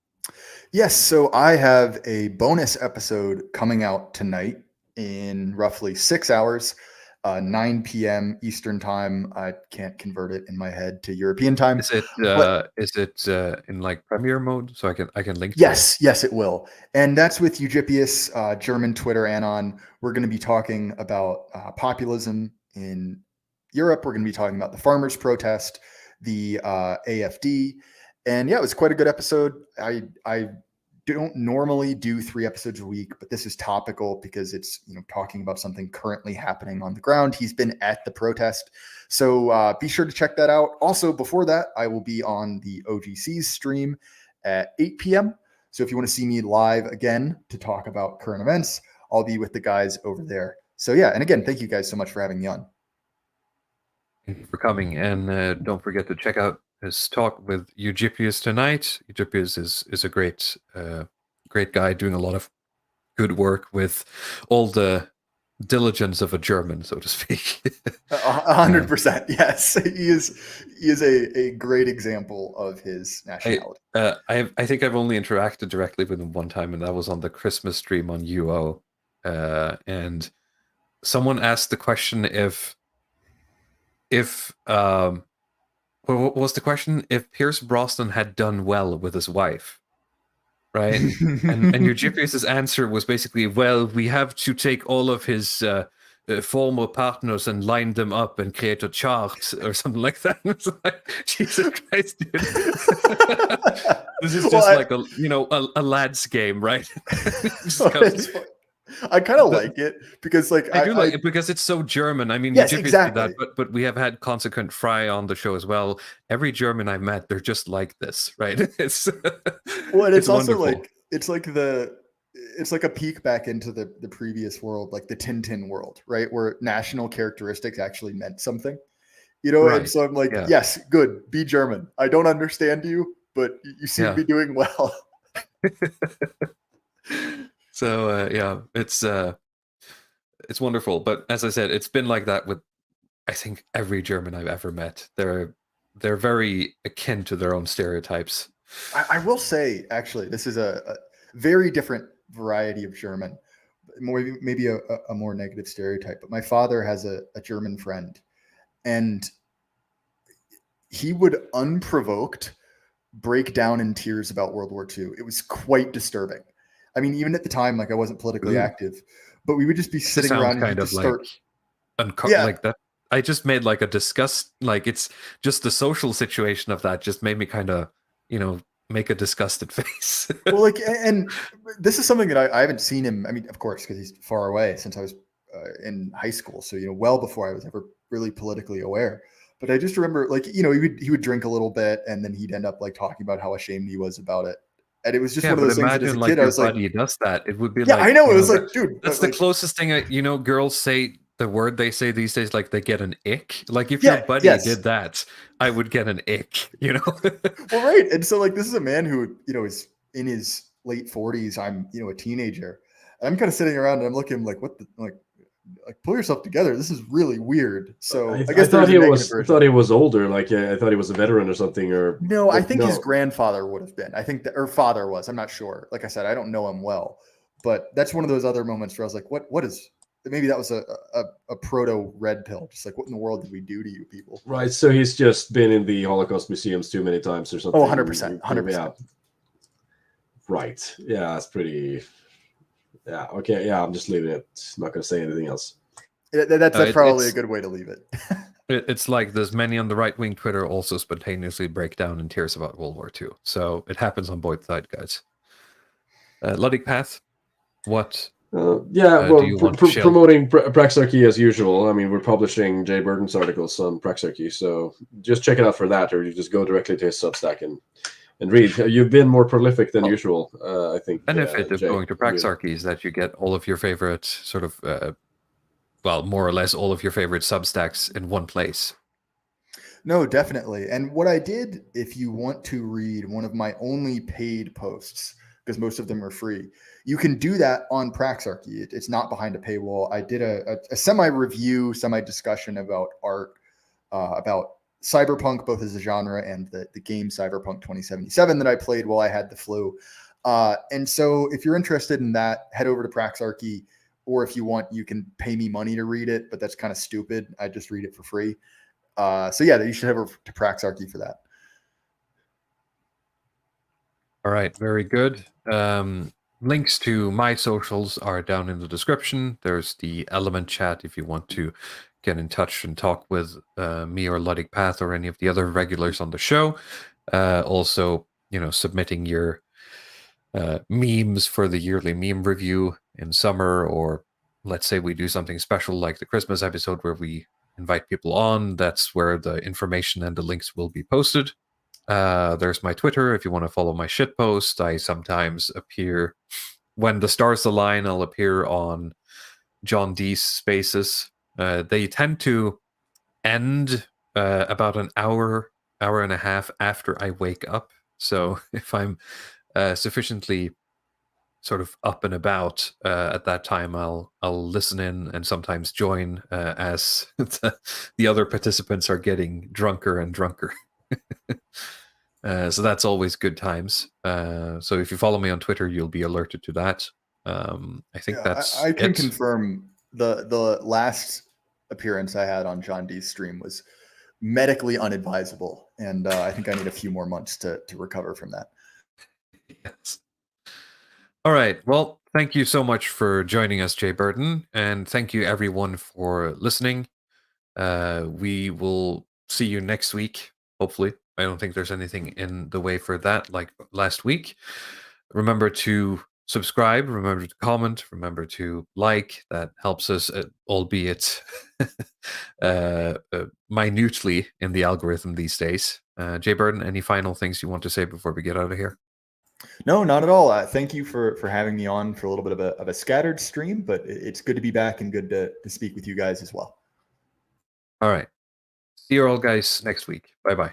Yes, so I have a bonus episode coming out tonight in roughly 6 hours. 9 p.m. Eastern time. I can't convert it in my head to European time. Is it in like Premiere mode so I can link? Yes, it will. And that's with Eugippius, German Twitter anon. We're going to be talking about populism in Europe. We're going to be talking about the farmers' protest, the AFD, and yeah, it was quite a good episode. I don't normally do 3 episodes a week, but this is topical because it's talking about something currently happening on the ground. He's been at the protest, so be sure to check that out. Also, before that, I will be on the OGC's stream at 8 p.m. So if you want to see me live again to talk about current events, I'll be with the guys over there. So yeah, and again, thank you guys so much for having me on. Thank you for coming, and don't forget to check out his talk with Eugippius tonight. Eugippius is a great guy doing a lot of good work with all the diligence of a German, so to speak. 100%. Yes, he is a great example of his nationality. I think I've only interacted directly with him one time, and that was on the Christmas stream on UO. And someone asked the question if what was the question? If Pierce Brosnan had done well with his wife, right? and Eugippius' answer was basically, well, we have to take all of his former partners and line them up and create a chart or something like that. It's like, Jesus Christ, dude. This is just like a lad's game, right? I kind of like it because I do like it because it's so German. I mean, yes, exactly. Did that, but we have had Consequent Fry on the show as well. Every German I've met, they're just like this, right? It's well, and it's also wonderful. It's like the it's like a peek back into the previous world, like the Tintin world, right? Where national characteristics actually meant something, you know? And Right. so I'm like, Yeah. yes, good, be German. I don't understand you, but you seem to be doing well. So yeah, it's wonderful. But as I said, it's been like that with I think every German I've ever met. They're very akin to their own stereotypes. I will say, actually, this is a very different variety of German, maybe a more negative stereotype. But my father has a German friend, and he would unprovoked break down in tears about World War II. It was quite disturbing. I mean, even at the time, like I wasn't politically active, but we would just be sitting around and kind he'd of just like start. like that. I just made like a disgust, like it's just the social situation of that just made me kind of, make a disgusted face. Well, like, and this is something that I haven't seen him. I mean, of course, because he's far away since I was in high school. So, well before I was ever really politically aware. But I just remember, like, he would drink a little bit and then he'd end up like talking about how ashamed he was about it. And it was just one of those things that as a kid, I was like, buddy does that. It would be yeah, like, I know. It was like, dude, that's the closest thing. Girls say the word they say these days, like they get an ick. Like if Yeah, your buddy yes. did that, I would get an ick, Well, right. And so like, this is a man who, is in his late 40s. I'm, a teenager. And I'm kind of sitting around and I'm looking like, what the, like pull yourself together. This is really weird. So I guess thought he was older. Like I thought he was a veteran or something. Or no, I think his grandfather would have been. I think that, or father was. I'm not sure. Like I said, I don't know him well, but that's one of those other moments where I was like, what is? Maybe that was a proto red pill. Just like, what in the world did we do to you people? Right. So he's just been in the Holocaust museums too many times or something. Oh, 100%. 100%. Yeah. Right. Yeah, that's pretty. Yeah. Okay. Yeah, I'm just leaving it. Not going to say anything else. That's probably a good way to leave it. It's like there's many on the right-wing Twitter also spontaneously break down in tears about World War II. So it happens on both sides, guys. Ludwig Path, what? Promoting Praxarchy as usual. I mean, we're publishing Jay Burden's articles on Praxarchy, so just check it out for that, or you just go directly to his Substack and read. You've been more prolific than usual, I think. Benefit of going to Praxarchy is that you get all of your favorite sort of, more or less all of your favorite Substacks in one place. No, definitely. And what I did, if you want to read one of my only paid posts, because most of them are free, you can do that on Praxarchy. It's not behind a paywall. I did a semi-review, semi-discussion about art, about cyberpunk, both as a genre and the game Cyberpunk 2077 that I played while I had the flu. And so if you're interested in that, head over to Praxarchy, or if you want, you can pay me money to read it, but that's kind of stupid. I just read it for free. So yeah, you should head over to Praxarchy for that. All right, very good. Links to my socials are down in the description. There's the Element chat if you want to get in touch and talk with me or Ludwig Path or any of the other regulars on the show. Also, submitting your memes for the yearly meme review in summer, or let's say we do something special like the Christmas episode where we invite people on. That's where the information and the links will be posted. There's my Twitter if you want to follow my shitpost. I sometimes appear when the stars align. I'll appear on John D's spaces. They tend to end about an hour and a half after I wake up. So if I'm sufficiently sort of up and about at that time, I'll listen in and sometimes join as the other participants are getting drunker and drunker. So that's always good times. So if you follow me on Twitter, you'll be alerted to that. I think that's I can confirm the last appearance I had on John D's stream was medically unadvisable, and I think I need a few more months to recover from that. Yes. All right. Well, thank you so much for joining us, Jay Burden, and thank you everyone for listening. We will see you next week, hopefully. I don't think there's anything in the way for that like last week. Remember to subscribe, remember to comment, remember to like. That helps us, albeit minutely in the algorithm these days. Jay Burden, any final things you want to say before we get out of here? No, not at all. Thank you for having me on for a little bit of a scattered stream, but it's good to be back and good to speak with you guys as well. All right. See you all guys next week. Bye bye.